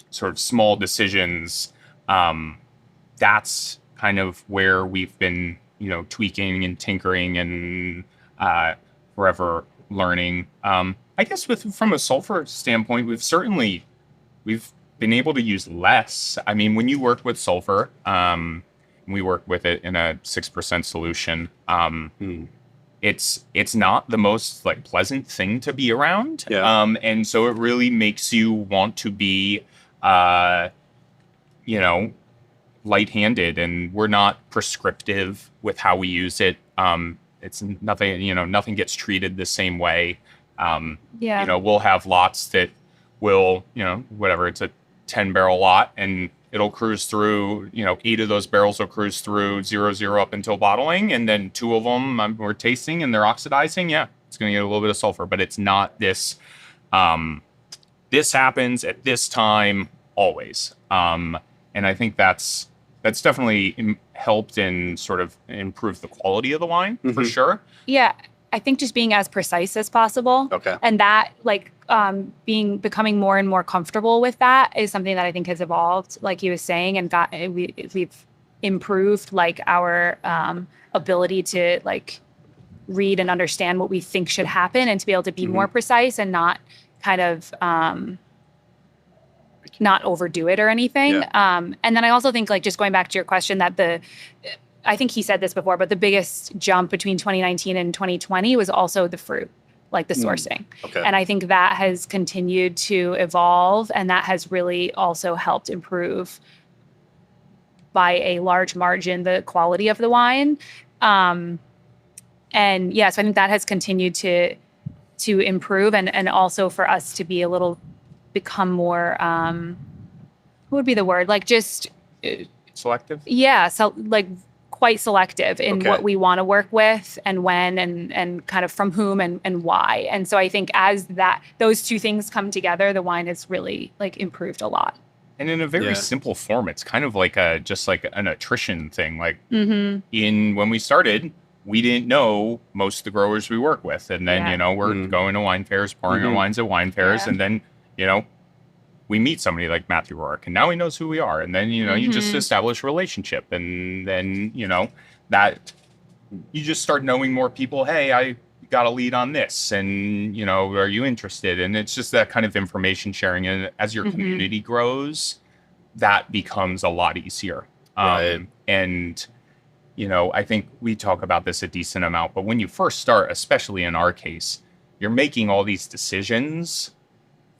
sort of small decisions. That's kind of where we've been, tweaking and tinkering and forever learning. I guess from a sulfur standpoint, we've been able to use less. I mean, when you work with sulfur, we work with it in a 6% solution. It's not the most pleasant thing to be around. And so it really makes you want to be, light-handed, and we're not prescriptive with how we use it. It's nothing, nothing gets treated the same way. We'll have lots that will, whatever, it's a 10-barrel lot, and it'll cruise through, 8 of those barrels will cruise through 0 up until bottling, and then 2 of them we're tasting and they're oxidizing. Yeah, it's going to get a little bit of sulfur, but it's not this, this happens at this time always. And I think that's definitely helped in sort of improve the quality of the wine for sure.
Yeah. I think just being as precise as possible.
Okay.
And that becoming more and more comfortable with that is something that I think has evolved, like he was saying, and we've improved our ability to read and understand what we think should happen and to be able to be more precise and not kind of not overdo it or anything. Yeah. And then I also think, like, just going back to your question, that I think he said this before, but the biggest jump between 2019 and 2020 was also the fruit, like the sourcing. Okay. And I think that has continued to evolve, and that has really also helped improve by a large margin the quality of the wine. And yes, I think that has continued to improve, and also for us to be become more, what would be the word? Like, just
selective?
Yeah. So, like, quite selective in what we want to work with and when and kind of from whom and why. And so I think as those two things come together, the wine has really, like, improved a lot.
And in a very simple form, it's kind of like just like an attrition thing. Like when we started, we didn't know most of the growers we work with. And then, we're going to wine fairs, pouring our wines at wine fairs. And then, we meet somebody like Matthew Rourke, and now he knows who we are. And then, you just establish a relationship. And then, that you just start knowing more people. Hey, I got a lead on this. And, are you interested? And it's just that kind of information sharing. And as your community grows, that becomes a lot easier. Right. And, I think we talk about this a decent amount, but when you first start, especially in our case, you're making all these decisions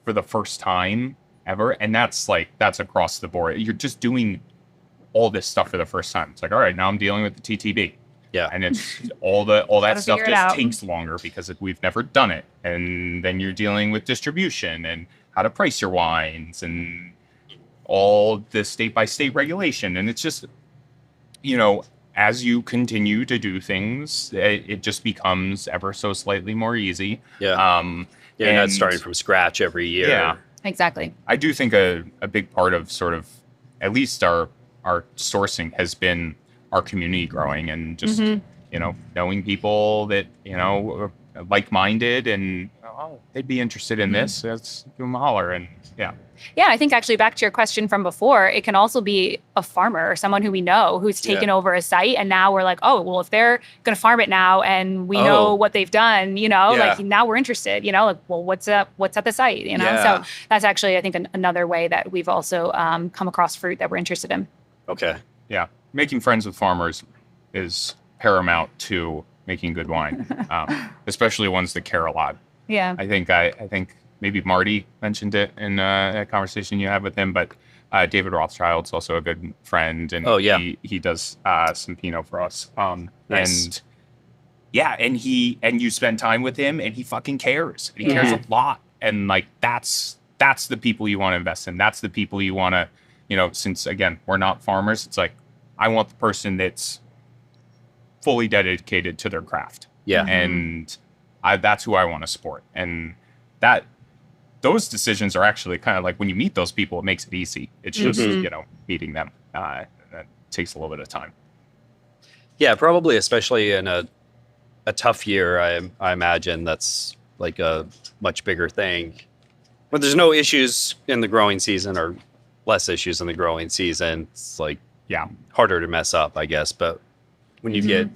for the first time ever. And that's across the board. You're just doing all this stuff for the first time. It's like, all right, now I'm dealing with the TTB. Yeah. And it's all that stuff just takes longer because we've never done it. And then you're dealing with distribution and how to price your wines and all the state by state regulation. And it's just, as you continue to do things, it just becomes ever so slightly more easy. Yeah.
You're not starting from scratch every year.
Yeah.
Exactly.
I do think a big part of sort of at least our sourcing has been our community growing and just, knowing people that, are like-minded and they'd be interested in this. Let's give them a holler. And yeah.
Yeah, I think actually back to your question from before, it can also be a farmer or someone who we know who's taken over a site. And now we're like, oh, well, if they're going to farm it now and we know what they've done, like now we're interested, like, well, what's at the site, So that's actually, I think, another way that we've also come across fruit that we're interested in.
Okay. Yeah. Making friends with farmers is paramount to making good wine, especially ones that care a lot.
Yeah.
I think maybe Marty mentioned it in a conversation you had with him, but David Rothschild's also a good friend, and he does some Pinot for us. Nice. And you spend time with him, and he fucking cares. He cares a lot, and like that's the people you want to invest in. That's the people you want to, since again we're not farmers, it's like I want the person that's fully dedicated to their craft. Yeah, and that's who I want to support, and those decisions are actually kind of like when you meet those people, it makes it easy. It's just, meeting them. That takes a little bit of time.
Yeah, probably, especially in a tough year, I imagine that's like a much bigger thing. When there's no issues in the growing season or less issues in the growing season, it's like, harder to mess up, I guess. But when you get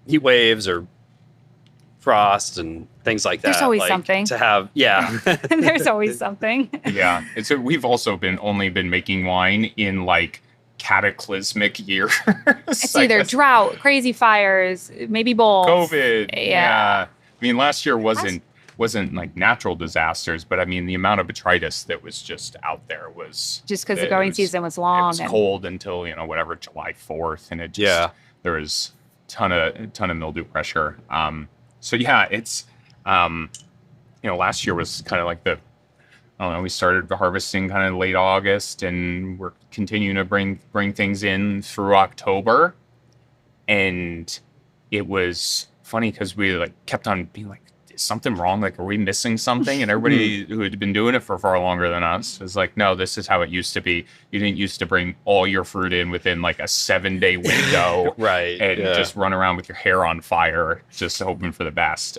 heat waves or frost and things like that.
There's always something
to have. Yeah.
There's always something.
Yeah. We've also only been making wine in like cataclysmic years.
It's either drought, crazy fires, maybe both.
COVID. Yeah. I mean, last year wasn't like natural disasters, but I mean, the amount of botrytis that was just out there was
just because the growing season was long.
It was cold until, July 4th. And it just, there was ton of mildew pressure. So yeah, it's, last year was kind of like we started harvesting kind of late August, and we're continuing to bring things in through October. And it was funny because we like kept on being like, is something wrong? Like, are we missing something? And everybody who had been doing it for far longer than us was like, no, this is how it used to be. You didn't used to bring all your fruit in within like a 7-day window.
Right.
And just run around with your hair on fire, just hoping for the best.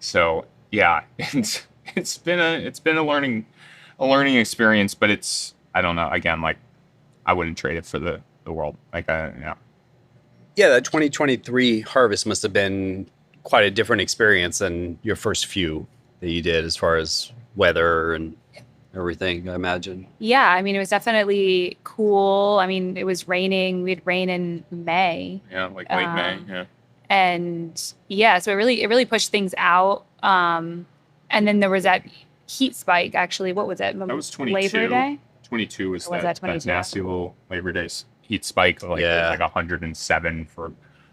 So yeah, it's been a learning experience, but it's, I don't know, again, like I wouldn't trade it for the world. Like, yeah.
Yeah, that 2023 harvest must have been quite a different experience than your first few that you did as far as weather and everything, I imagine.
Yeah, I mean, it was definitely cool. I mean, it was raining. We had rain in May.
Yeah, like late May. Yeah.
And yeah, so it really pushed things out. And then there was that heat spike. Actually, what was it?
That was 22.
Labor Day.
22 was
that 22?
That nasty little Labor Day heat spike. Like it was like 107 for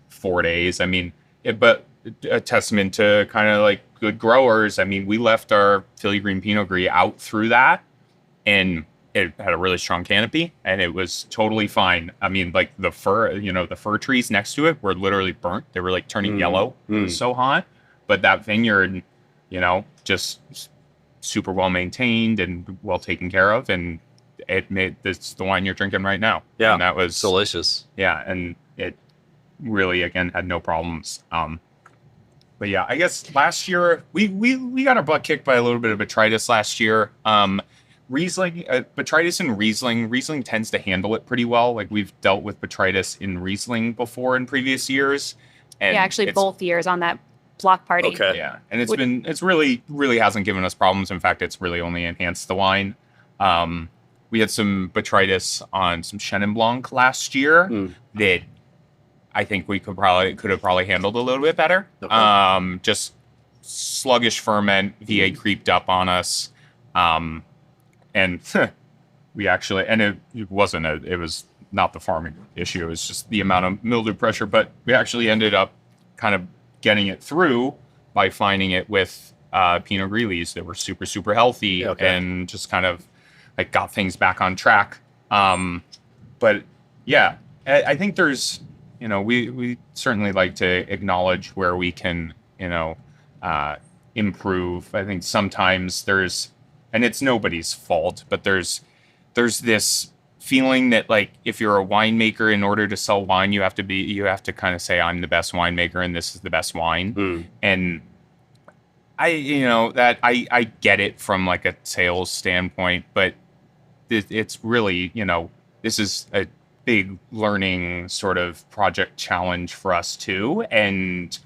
4 days. I mean, but a testament to kind of like good growers. I mean, we left our Philly Green Pinot Gris out through that, and it had a really strong canopy, and it was totally fine. I mean, like the fir trees next to it were literally burnt. They were like turning yellow. It was so hot. But that vineyard, just super well maintained and well taken care of, and it made this the wine you're drinking right now.
Yeah,
and that was
delicious.
Yeah, and it really again had no problems. But yeah, I guess last year we got our butt kicked by a little bit of botrytis last year. Riesling, botrytis in Riesling tends to handle it pretty well. Like we've dealt with botrytis in Riesling before in previous years. And
yeah, actually both years on that block party.
Okay. Yeah, and it's really hasn't given us problems. In fact, it's really only enhanced the wine. We had some botrytis on some Chenin Blanc last year that I think we could have probably handled a little bit better. Okay. Just sluggish ferment, VA creeped up on us. And we actually, and it was not the farming issue. It was just the amount of mildew pressure, but we actually ended up kind of getting it through by finding it with Pinot Gris that were super, super healthy and just kind of like got things back on track. But yeah, I think there's, we certainly like to acknowledge where we can, improve. I think sometimes and it's nobody's fault, but there's this feeling that like if you're a winemaker, in order to sell wine, you have to kind of say I'm the best winemaker and this is the best wine. And I get it from like a sales standpoint, but it's really, this is a big learning sort of project challenge for us too. And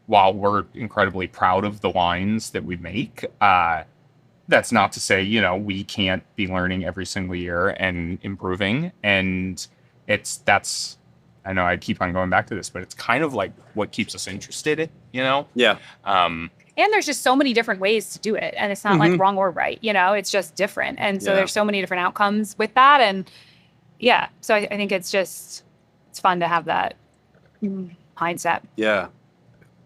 while we're incredibly proud of the wines that we make, that's not to say, we can't be learning every single year and improving. And I know I keep on going back to this, but it's kind of like what keeps us interested,
Yeah.
And there's just so many different ways to do it. And it's not like wrong or right, it's just different. And so there's so many different outcomes with that. And yeah, so I think it's fun to have that mindset.
Yeah.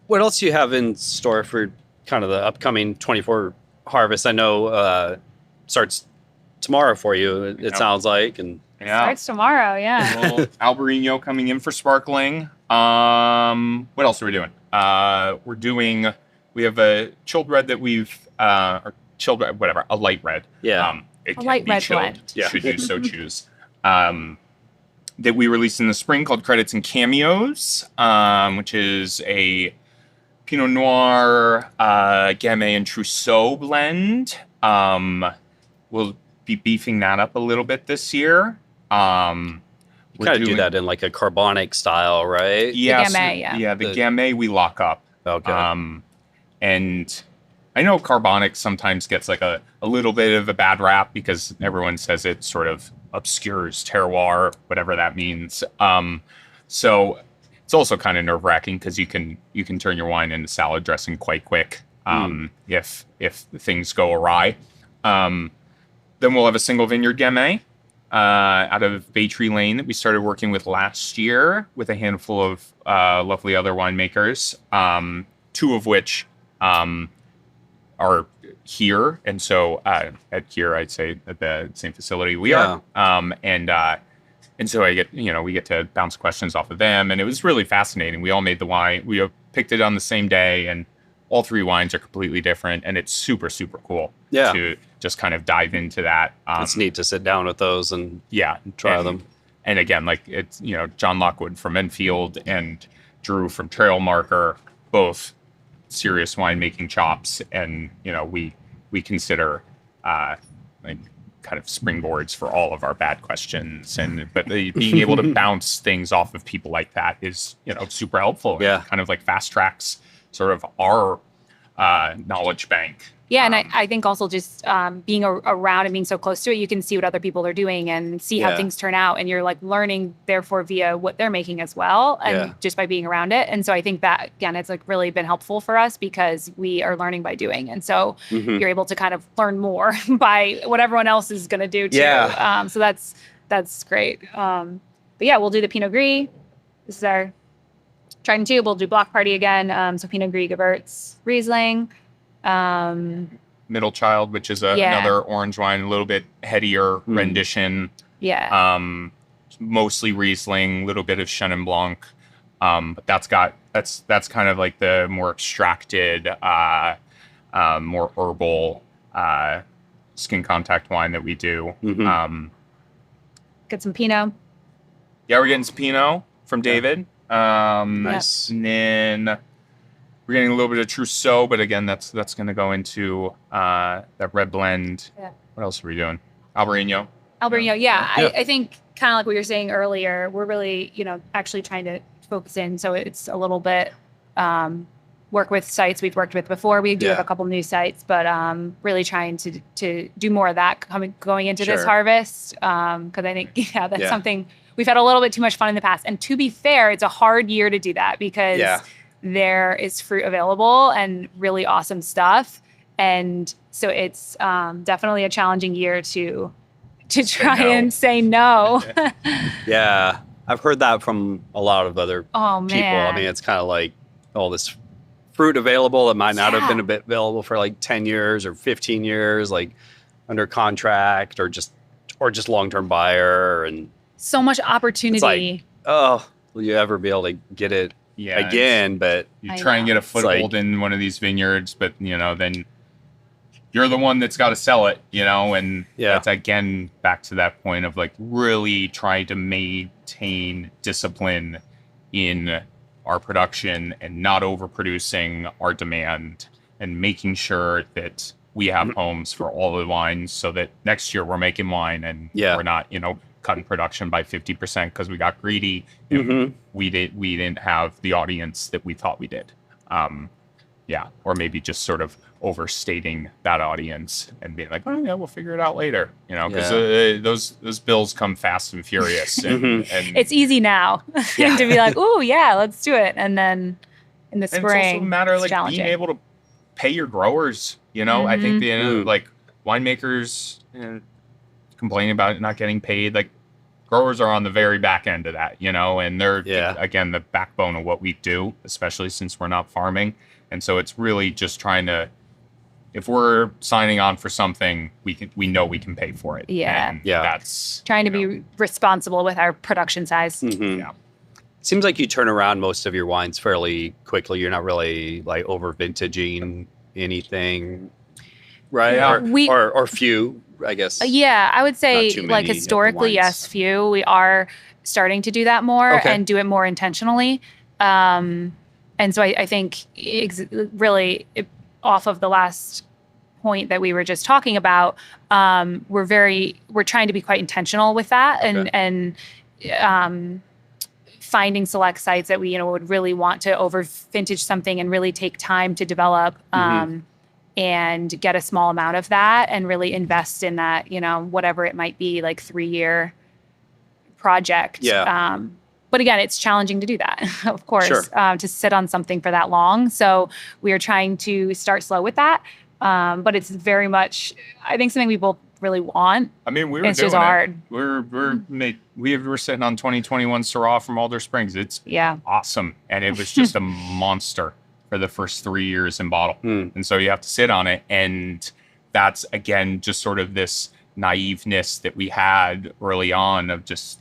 What else do you have in store for kind of the upcoming 24 harvest? I know starts tomorrow for you, it sounds like. And
starts tomorrow, yeah.
Well, Albarino coming in for sparkling. What else are we doing? We have a chilled red that or chilled red, whatever, a light red.
Yeah.
It
a light red
chilled,
blend.
Yeah. Should you so choose. That we released in the spring called Credits and Cameos, which is a Pinot Noir, Gamay, and Trousseau blend. We'll be beefing that up a little bit this year.
We kind of do that in like a carbonic style, right?
Yeah,
the Gamay,
the Gamay we lock up.
Okay.
And I know carbonic sometimes gets like a little bit of a bad rap because everyone says it sort of obscures terroir, whatever that means. So it's also kind of nerve-wracking because you can turn your wine into salad dressing quite quick if things go awry. Then we'll have a single vineyard Gamay out of Bay Tree Lane that we started working with last year with a handful of lovely other winemakers, two of which are here. And so at here, I'd say at the same facility we are. And so we get to bounce questions off of them. And it was really fascinating. We all made the wine. We picked it on the same day, and all three wines are completely different. And it's super, super cool to just kind of dive into that.
It's neat to sit down with those and try them.
And again, like it's, John Lockwood from Enfield and Drew from Trail Marker, both serious winemaking chops. And, we consider like kind of springboards for all of our bad questions. But being able to bounce things off of people like that is, super helpful.
Yeah.
Kind of like fast tracks sort of our knowledge bank.
Yeah, and I think also just being around and being so close to it, you can see what other people are doing and see how things turn out. And you're like learning, therefore, via what they're making as well. And just by being around it. And so I think that, again, it's like really been helpful for us because we are learning by doing. And so you're able to kind of learn more by what everyone else is going to do too.
Yeah.
So that's great. But yeah, we'll do the Pinot Gris. This is our Trident 2. We'll do Block Party again. So Pinot Gris, Gewurz, Riesling.
Middle Child, which is another orange wine, a little bit headier rendition.
Yeah.
Mostly Riesling, a little bit of Chenin Blanc. But that's kind of like the more extracted, more herbal skin contact wine that we do.
Get some Pinot.
Yeah, we're getting some Pinot from David.
Nice.
And then we're getting a little bit of Trousseau, but again, that's going to go into that red blend. Yeah. What else are we doing? Albarino.
Yeah. I think kind of like what you're saying earlier, we're really, actually trying to focus in. So it's a little bit work with sites we've worked with before. We do have a couple new sites, but really trying to do more of that going into this harvest. Because I think, that's something we've had a little bit too much fun in the past. And to be fair, it's a hard year to do that because there is fruit available and really awesome stuff. And so it's definitely a challenging year to try and say no.
Yeah. I've heard that from a lot of other people.
Man.
I mean, it's kind of like all this fruit available that might not have been available for like 10 years or 15 years, like under contract or just long-term buyer. And
so much opportunity.
It's like, will you ever be able to get it again? But
you try and get a foothold in one of these vineyards, but then you're the one that's got to sell it, and that's again back to that point of like really trying to maintain discipline in our production and not overproducing our demand and making sure that we have homes for all the wines so that next year we're making wine and we're not, cutting production by 50% because we got greedy. We didn't have the audience that we thought we did. Or maybe just sort of overstating that audience and being like, we'll figure it out later, because those bills come fast and furious. And
it's easy now to be like, let's do it. And then in the spring,
it's also a matter of like being able to pay your growers. I think like winemakers complaining about it not getting paid. Like growers are on the very back end of that, and they're again the backbone of what we do, especially since we're not farming. And so it's really just trying to, if we're signing on for something, we know we can pay for it. And that's
trying to be responsible with our production size.
Yeah. Seems like you turn around most of your wines fairly quickly. You're not really like over vintaging anything, right? Or few, I guess.
I would say like historically, yes, few. We are starting to do that more and do it more intentionally. And so I think off of the last point that we were just talking about, we're trying to be quite intentional with that and finding select sites that we would really want to over vintage something and really take time to develop and get a small amount of that and really invest in that, whatever it might be, like 3-year project. But again, it's challenging to do that, of course, to sit on something for that long. So we are trying to start slow with that. But it's very much, I think, something we both really want.
I mean, we were
it's
doing
just hard.
We're sitting on 2021 Syrah from Alder Springs. It's awesome. And it was just a monster for the first 3 years in bottle. And so you have to sit on it. And that's, again, just sort of this naiveness that we had early on of just,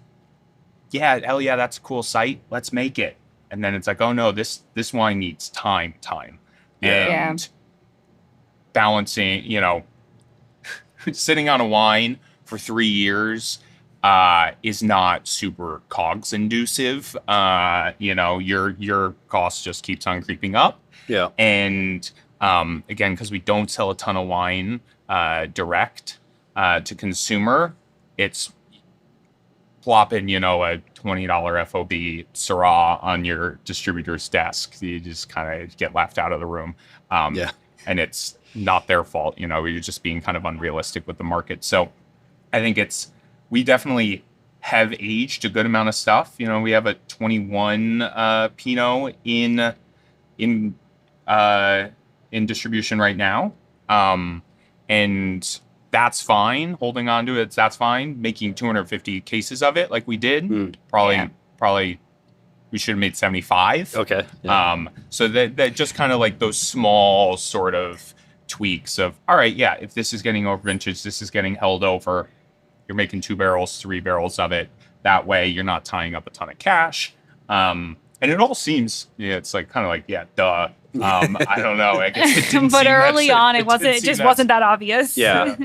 hell yeah, that's a cool site. Let's make it. And then it's like, oh no, this wine needs time. And balancing, sitting on a wine for 3 years is not super COGS inducive. Your cost just keeps on creeping up.
Yeah.
And again, because we don't sell a ton of wine direct, to consumer, it's plopping, a $20 FOB Syrah on your distributor's desk. You just kind of get laughed out of the room. And it's not their fault. You're just being kind of unrealistic with the market. So I think we definitely have aged a good amount of stuff. We have a 21 Pinot in distribution right now. And that's fine. Holding on to it, that's fine. Making 250 cases of it like we did, probably we should have made 75.
Okay. Yeah.
So that just kind of like those small sort of tweaks of, all right, yeah, if this is getting over vintage, this is getting held over, you're making 2 barrels, 3 barrels of it. That way you're not tying up a ton of cash. And it all seems, it's like kind of like, duh. I don't know. I guess
but early on, it just wasn't that obvious.
Yeah.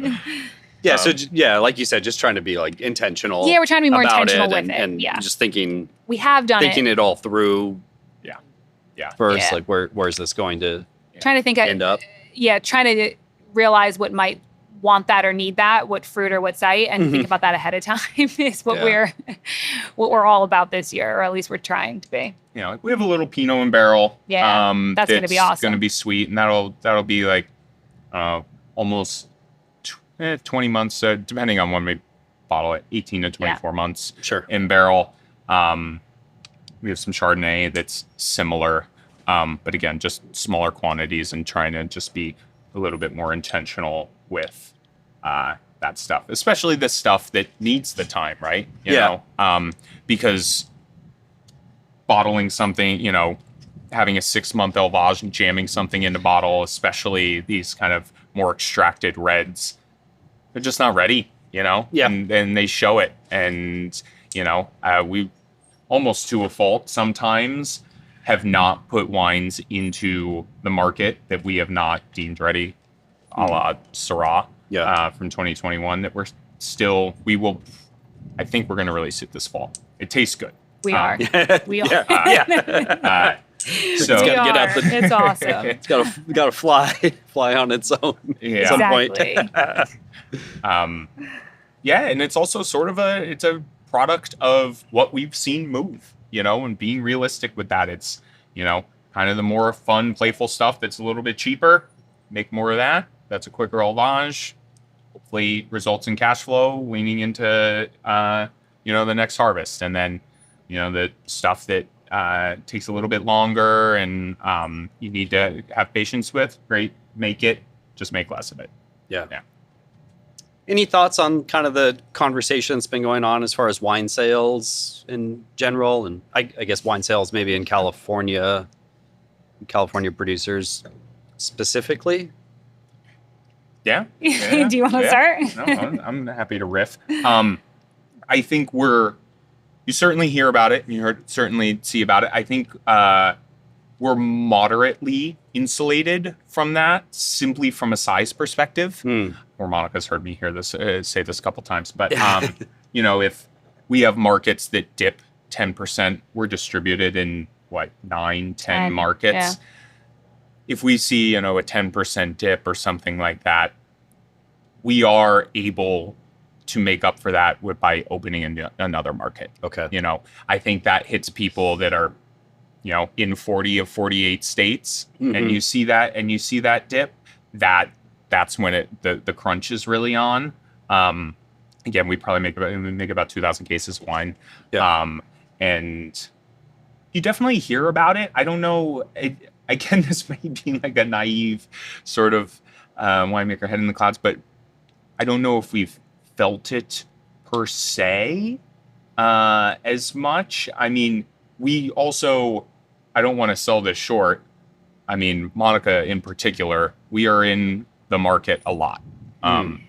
Yeah. So like you said, just trying to be like intentional.
Yeah, we're trying to be more intentional with it.
And just thinking.
We have done
thinking it all through.
Yeah.
First, like where's this going to
trying to think
end up?
Yeah, trying to realize what might want that or need that, what fruit or what site, and think about that ahead of time is what we're all about this year, or at least we're trying to be.
We have a little Pinot in barrel.
Yeah, that's going to be awesome.
It's going to be sweet, and that'll be like almost 20 months, depending on when we bottle it, 18 to 24 months in barrel. We have some Chardonnay that's similar, but again, just smaller quantities and trying to just be a little bit more intentional with that stuff, especially the stuff that needs the time, right? You know, because bottling something, having a 6-month élevage and jamming something into bottle, especially these kind of more extracted reds, they're just not ready, and they show it. And, we almost to a fault sometimes have not put wines into the market that we have not deemed ready, a la Syrah from 2021 that I think we're going to release it this fall. It tastes good.
We are. We are.
So
it's got to get out
it's awesome.
It's got to fly on its own at some point.
And it's also sort of it's a product of what we've seen move, and being realistic with that. It's, kind of the more fun, playful stuff that's a little bit cheaper. Make more of that. That's a quicker élevage. Hopefully results in cash flow leaning into, the next harvest. And then, the stuff that takes a little bit longer and you need to have patience with, great, make it, just make less of it.
Yeah. Any thoughts on kind of the conversation that's been going on as far as wine sales in general? And I guess wine sales maybe in California producers specifically?
Yeah.
Do you want to start?
No, I'm happy to riff. I think you certainly hear about it, and you certainly see about it. I think we're moderately insulated from that, simply from a size perspective. Or Monica's heard me say this a couple times, but if we have markets that dip 10%, we're distributed in 9-10 markets.
Yeah.
If we see a 10% dip or something like that, we are able to make up for that by opening another market.
Okay.
I think that hits people that are, in 40 of 48 states, and you see that dip, that's when the crunch is really on. Again, we probably make about 2,000 cases of wine. Yeah. And you definitely hear about it. I don't know. Again, this may be like a naive sort of winemaker head in the clouds, but I don't know if we've felt it per se as much. I mean, we also, I don't want to sell this short. I mean, Monica in particular, we are in the market a lot.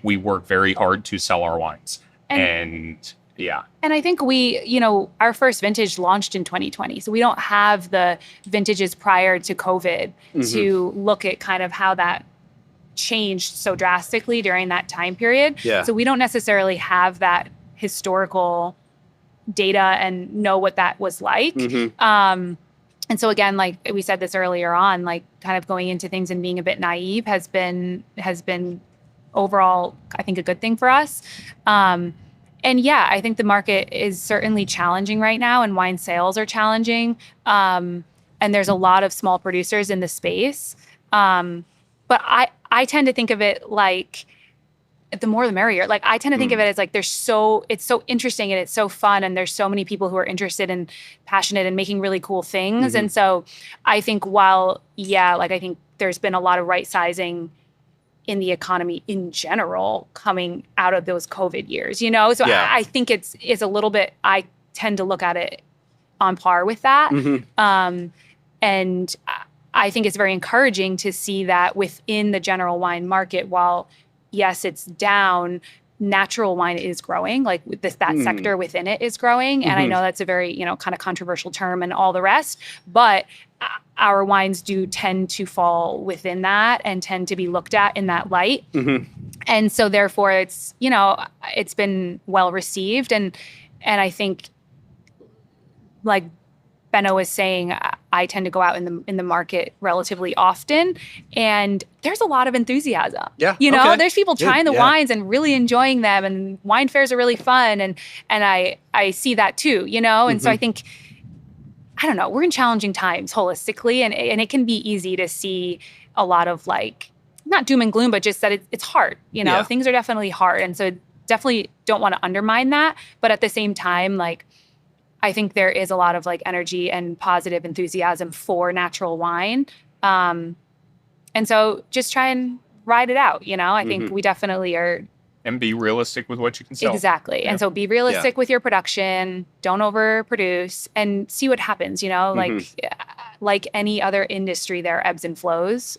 We work very hard to sell our wines. And I think our first vintage launched in 2020. So we don't have the vintages prior to COVID to look at kind of how that changed so drastically during that time period. Yeah. So we don't necessarily have that historical data and know what that was like. And so again, like we said this earlier on, like kind of going into things and being a bit naive has been
overall, I think, a good thing for us. And yeah, I think the market is certainly challenging right now, and wine sales are challenging. And there's a lot of small producers in the space. But I tend to think of it like, the more the merrier. Like, I tend to think of it as like, it's so interesting and it's so fun, and there's so many people who are interested and passionate and making really cool things. And so I think I think there's been a lot of right sizing in the economy in general coming out of those COVID years, So I think it's a little bit, I tend to look at it on par with that. And I think it's very encouraging to see that within the general wine market, while yes, it's down, natural wine is growing, like that sector within it is growing. And I know that's a very, kind of controversial term and all the rest, but our wines do tend to fall within that and tend to be looked at in that light. And so therefore it's, it's been well received. And I think, like Beno was saying, I tend to go out in the market relatively often, and there's a lot of enthusiasm.
Yeah.
There's people trying the wines and really enjoying them, and wine fairs are really fun. And I see that too, And so I think, I don't know, we're in challenging times holistically, and it can be easy to see a lot of, like, not doom and gloom, but just that it's hard, Things are definitely hard. And so definitely don't want to undermine that. But at the same time, like, I think there is a lot of, like, energy and positive enthusiasm for natural wine. And so just try and ride it out, I think we definitely are.
And be realistic with what you can sell.
Exactly. Yeah. And so be realistic with your production, don't overproduce, and see what happens, like any industry, industry, there are ebbs and flows.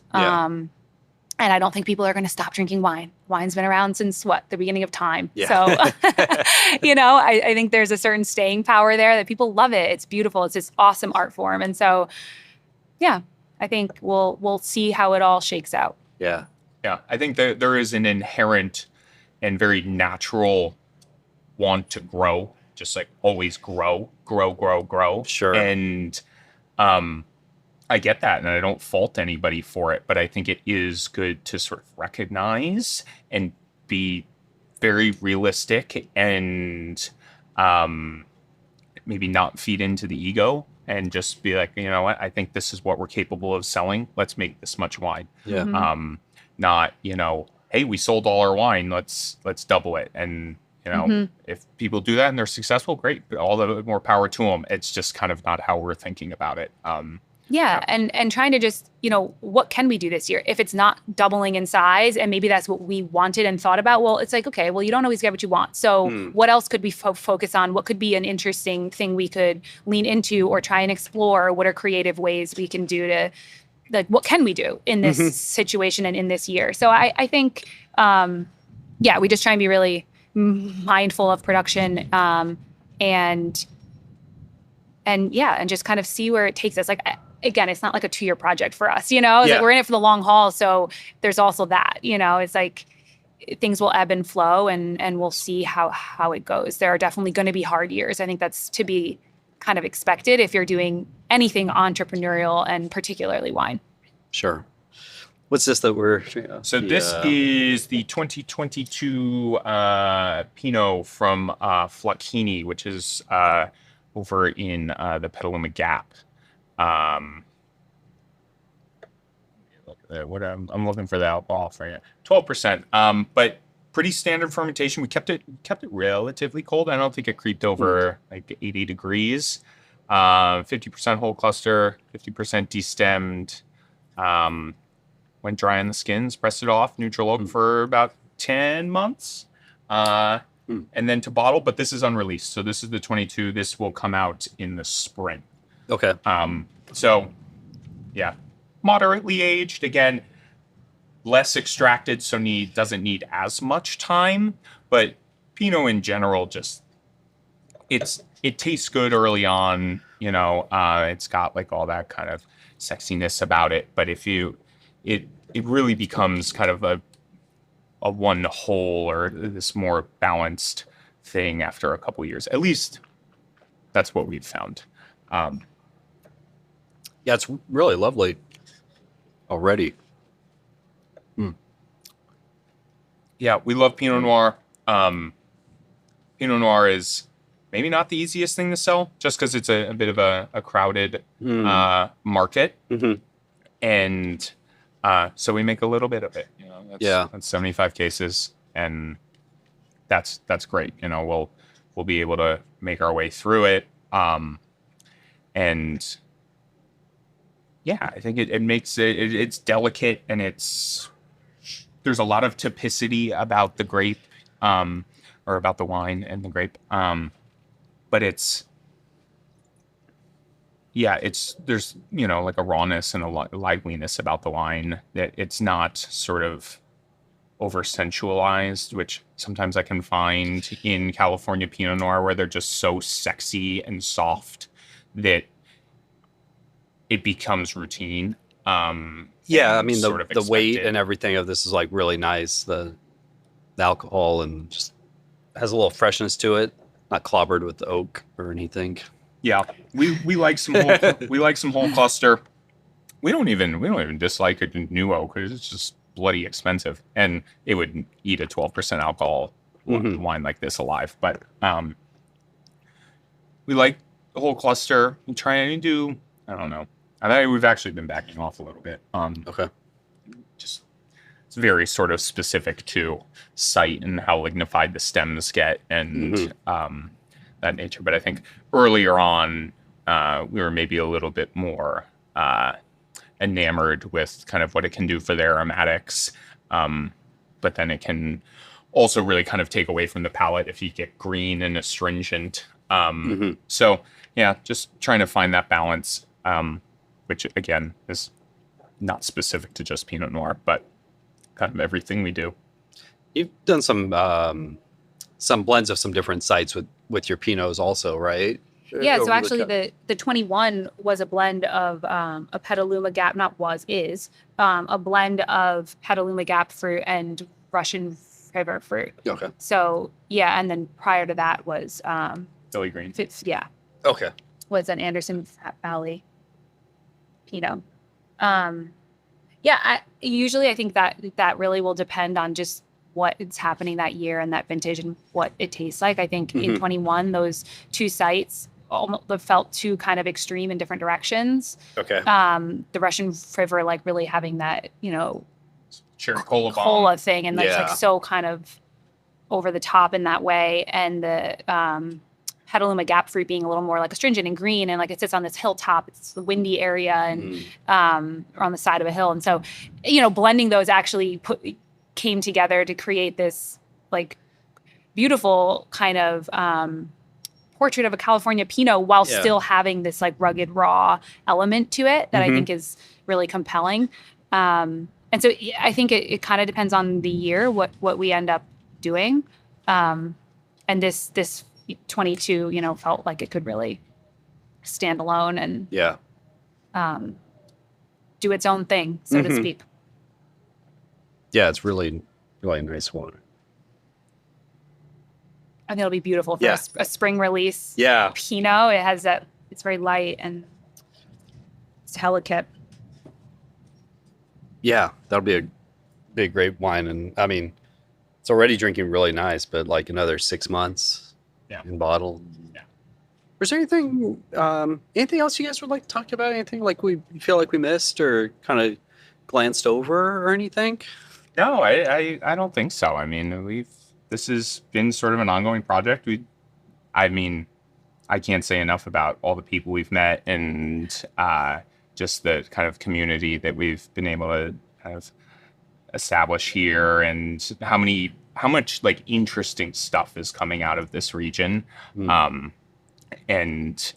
And I don't think people are going to stop drinking wine. Wine's been around since the beginning of time. Yeah. So, I think there's a certain staying power there that people love it. It's beautiful. It's this awesome art form. And so, yeah, I think we'll see how it all shakes out.
Yeah.
Yeah. I think that there is an inherent and very natural want to grow, just like always grow.
Sure.
And, I get that, and I don't fault anybody for it, but I think it is good to sort of recognize and be very realistic, and maybe not feed into the ego, and just be like, you know what, I think this is what we're capable of selling. Let's make this much wine.
Yeah.
Not, hey, we sold all our wine. Let's double it. And, if people do that and they're successful, great. But all the more power to them. It's just kind of not how we're thinking about it.
Yeah. And trying to just, what can we do this year? If it's not doubling in size, and maybe that's what we wanted and thought about, well, it's like, okay, well, you don't always get what you want. So what else could we focus on? What could be an interesting thing we could lean into or try and explore? What are creative ways we can do to, like, what can we do in this situation and in this year? So I think, we just try and be really mindful of production, and just kind of see where it takes us. Like, again, it's not like a 2-year project for us, Like, we're in it for the long haul. So there's also that, it's like things will ebb and flow, and we'll see how it goes. There are definitely going to be hard years. I think that's to be kind of expected if you're doing anything entrepreneurial, and particularly wine.
Sure. What's this that we're...
This is the 2022 Pinot from Flacchini, which is over in the Petaluma Gap. I'm looking for the alcohol for you. 12%. But pretty standard fermentation. We kept it relatively cold. I don't think it creeped over like 80 degrees. 50% whole cluster, 50% destemmed. Went dry on the skins, pressed it off, neutral oak for about 10 months. And then to bottle, but this is unreleased. So this is the 22. This will come out in the spring.
Okay.
Moderately aged. Again, less extracted, so doesn't need as much time. But Pinot in general, just it tastes good early on. It's got like all that kind of sexiness about it. But it really becomes kind of a one whole, or this more balanced thing after a couple years. At least that's what we've found.
It's really lovely already.
Yeah, we love Pinot Noir. Pinot Noir is maybe not the easiest thing to sell, just because it's a bit of a crowded market.
Mm-hmm.
And so we make a little bit of it. That's 75 cases, and that's great. We'll be able to make our way through it. And yeah, I think it makes it's delicate, and there's a lot of typicity about the grape, or about the wine and the grape. But there's like a rawness and a liveliness about the wine that it's not sort of over sensualized, which sometimes I can find in California Pinot Noir, where they're just so sexy and soft that it becomes routine.
I mean, the weight and everything of this is like really nice. The alcohol and just has a little freshness to it, not clobbered with the oak or anything.
Yeah, we like some whole cluster. We don't even dislike a new oak because it's just bloody expensive, and it would eat a 12% alcohol wine like this alive. But we like the whole cluster. We try and do, I don't know. I think we've actually been backing off a little bit.
Okay.
Just it's very sort of specific to site and how lignified the stems get and that nature. But I think earlier on, we were maybe a little bit more enamored with kind of what it can do for the aromatics. But then it can also really kind of take away from the palate if you get green and astringent. So yeah, just trying to find that balance, which again is not specific to just Pinot Noir, but kind of everything we do.
You've done some blends of some different sites with your Pinots also, right?
Yeah, so actually the 21 was a blend of a Petaluma Gap, is a blend of Petaluma Gap fruit and Russian River fruit.
Okay.
So yeah, and then prior to that was
Philly Green.
Okay.
Was an Anderson Valley Pinot. Usually I think that really will depend on just what is happening that year and that vintage and what it tastes like. I think in 21, those two sites almost felt too kind of extreme in different directions.
Okay.
The Russian River, like really having that,
Cherry cola
bomb thing, and that's like so kind of over the top in that way. And the Petaluma Gap fruit being a little more like astringent and green, and like it sits on this hilltop. It's the windy area and or on the side of a hill. And so, blending those actually came together to create this like beautiful kind of portrait of a California Pinot while still having this like rugged raw element to it that I think is really compelling. And so I think it kind of depends on the year what we end up doing. And this 22 felt like it could really stand alone and do its own thing, so to speak.
Yeah, it's really, really nice one.
I think it'll be beautiful for a spring release.
Yeah.
Pinot, it has that, it's very light and it's delicate.
Yeah, that'll be a big grape wine. And I mean, it's already drinking really nice, but like another 6 months in bottle.
Yeah.
Was there anything else you guys would like to talk about? Anything like we feel like we missed or kind of glanced over or anything?
No, I don't think so. I mean, this has been sort of an ongoing project. I can't say enough about all the people we've met and just the kind of community that we've been able to kind of establish here, and how much like interesting stuff is coming out of this region. And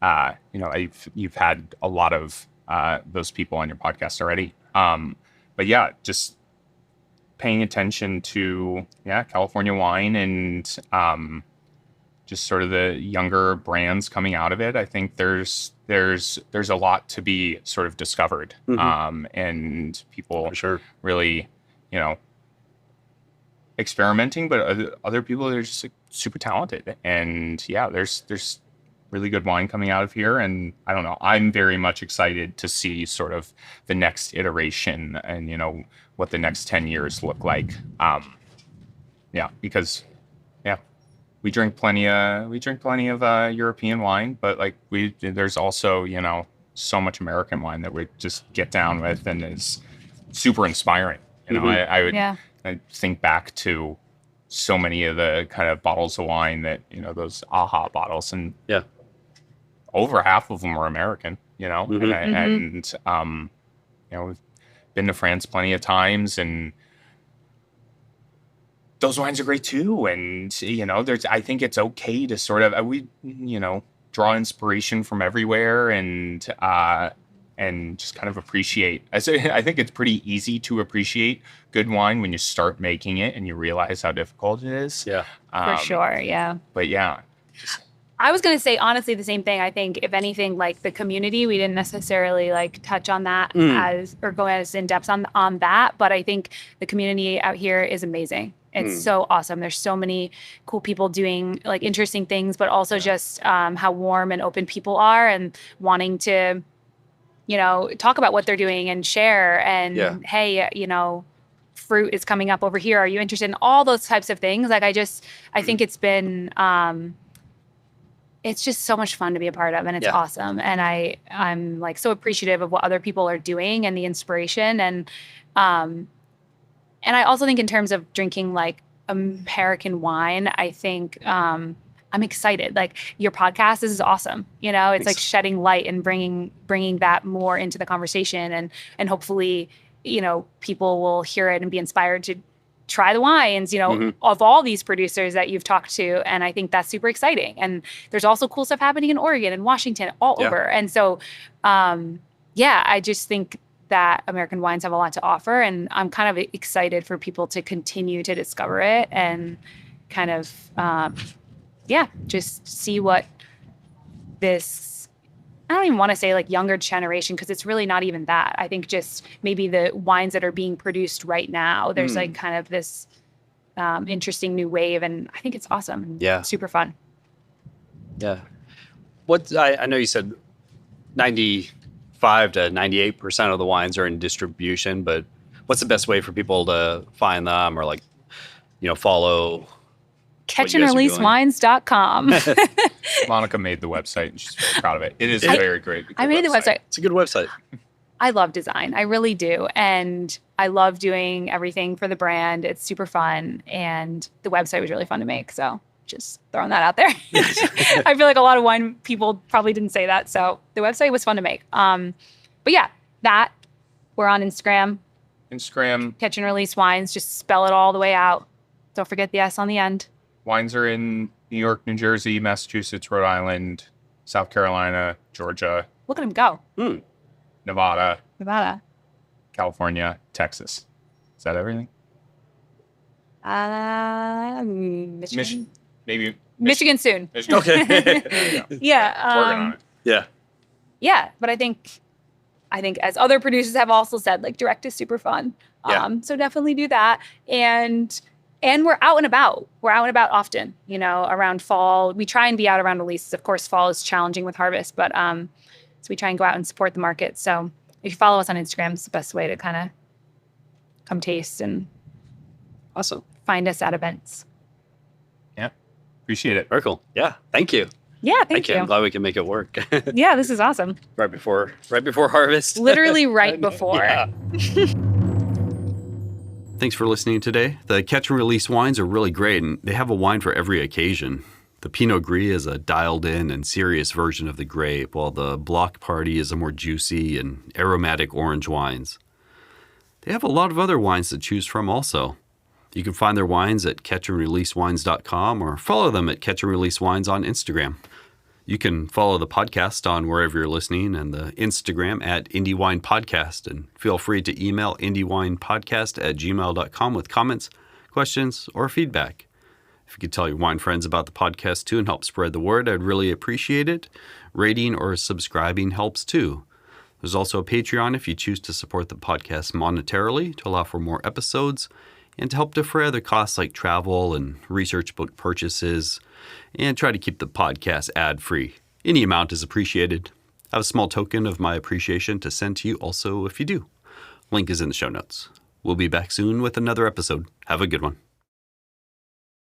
you've had a lot of those people on your podcast already. But yeah, just paying attention to California wine and just sort of the younger brands coming out of it. I think there's a lot to be sort of discovered, and people
for sure
really experimenting, but other people are just like, super talented. And there's really good wine coming out of here, and I don't know, I'm very much excited to see sort of the next iteration and what the next 10 years look like. because we drink plenty of European wine, but like there's also, so much American wine that we just get down with and is super inspiring. I think back to so many of the kind of bottles of wine that, those AHA bottles, and over half of them were American, and we've been to France plenty of times, and those wines are great too. And, I think it's okay to sort of, draw inspiration from everywhere and just kind of appreciate. I think it's pretty easy to appreciate good wine when you start making it and you realize how difficult it is.
Yeah,
for sure. Yeah.
But
I was going to say, honestly, the same thing. I think, if anything, like the community, we didn't necessarily touch on that or go as in depth on that. But I think the community out here is amazing. It's so awesome. There's so many cool people doing interesting things, but also just how warm and open people are and wanting to, talk about what they're doing and share. And hey, fruit is coming up over here. Are you interested in all those types of things? I think it's been, it's just so much fun to be a part of, and it's awesome. And I'm so appreciative of what other people are doing and the inspiration. And I also think in terms of drinking American wine, I think I'm excited. Your podcast, this is awesome. It's shedding light and bringing that more into the conversation, and hopefully, people will hear it and be inspired to try the wines, of all these producers that you've talked to. And I think that's super exciting. And there's also cool stuff happening in Oregon and Washington, all over. And so, I just think that American wines have a lot to offer, and I'm kind of excited for people to continue to discover it and kind of, just see what this, I don't even want to say younger generation, because it's really not even that. I think just maybe the wines that are being produced right now, there's kind of this interesting new wave, and I think it's awesome.
Yeah.
Super fun.
Yeah. I know you said 95 to 98% of the wines are in distribution, but what's the best way for people to find them or follow?
catchandreleasewines.com.
Monica made the website and she's very proud of it. It is a very great
I made the website.
It's a good website.
I love design. I really do. And I love doing everything for the brand. It's super fun. And the website was really fun to make. So just throwing that out there. I feel like a lot of wine people probably didn't say that. So the website was fun to make. But we're on Instagram. Catch and Release Wines. Just spell it all the way out. Don't forget the S on the end.
Wines are in New York, New Jersey, Massachusetts, Rhode Island, South Carolina, Georgia.
Look at him go.
Nevada.
California,
Texas. Is that everything?
Michigan.
Maybe
Michigan soon.
Michigan.
Okay.
Yeah.
Working on it.
Yeah.
Yeah, but I think as other producers have also said, direct is super fun. So definitely do that. And we're out and about. We're out and about often, around fall. We try and be out around releases. Of course, fall is challenging with harvest, but so we try and go out and support the market. So if you follow us on Instagram, it's the best way to kind of come taste and
awesome.
Find us at events.
Yeah. Appreciate it.
Very cool. Yeah. Thank you.
Yeah, thank you.
I'm glad we can make it work.
Yeah, this is awesome.
Right before harvest.
Literally right before.
Yeah.
Thanks for listening today. The Catch and Release wines are really great, and they have a wine for every occasion. The Pinot Gris is a dialed-in and serious version of the grape, while the Block Party is a more juicy and aromatic orange wines. They have a lot of other wines to choose from also. You can find their wines at catchandreleasewines.com or follow them at Catch and Release Wines on Instagram. You can follow the podcast on wherever you're listening and the Instagram at Indie Wine Podcast. And feel free to email indiewinepodcast@gmail.com with comments, questions, or feedback. If you could tell your wine friends about the podcast too and help spread the word, I'd really appreciate it. Rating or subscribing helps too. There's also a Patreon if you choose to support the podcast monetarily to allow for more episodes and to help defray other costs like travel and research book purchases, and try to keep the podcast ad-free. Any amount is appreciated. I have a small token of my appreciation to send to you also if you do. Link is in the show notes. We'll be back soon with another episode. Have a good one.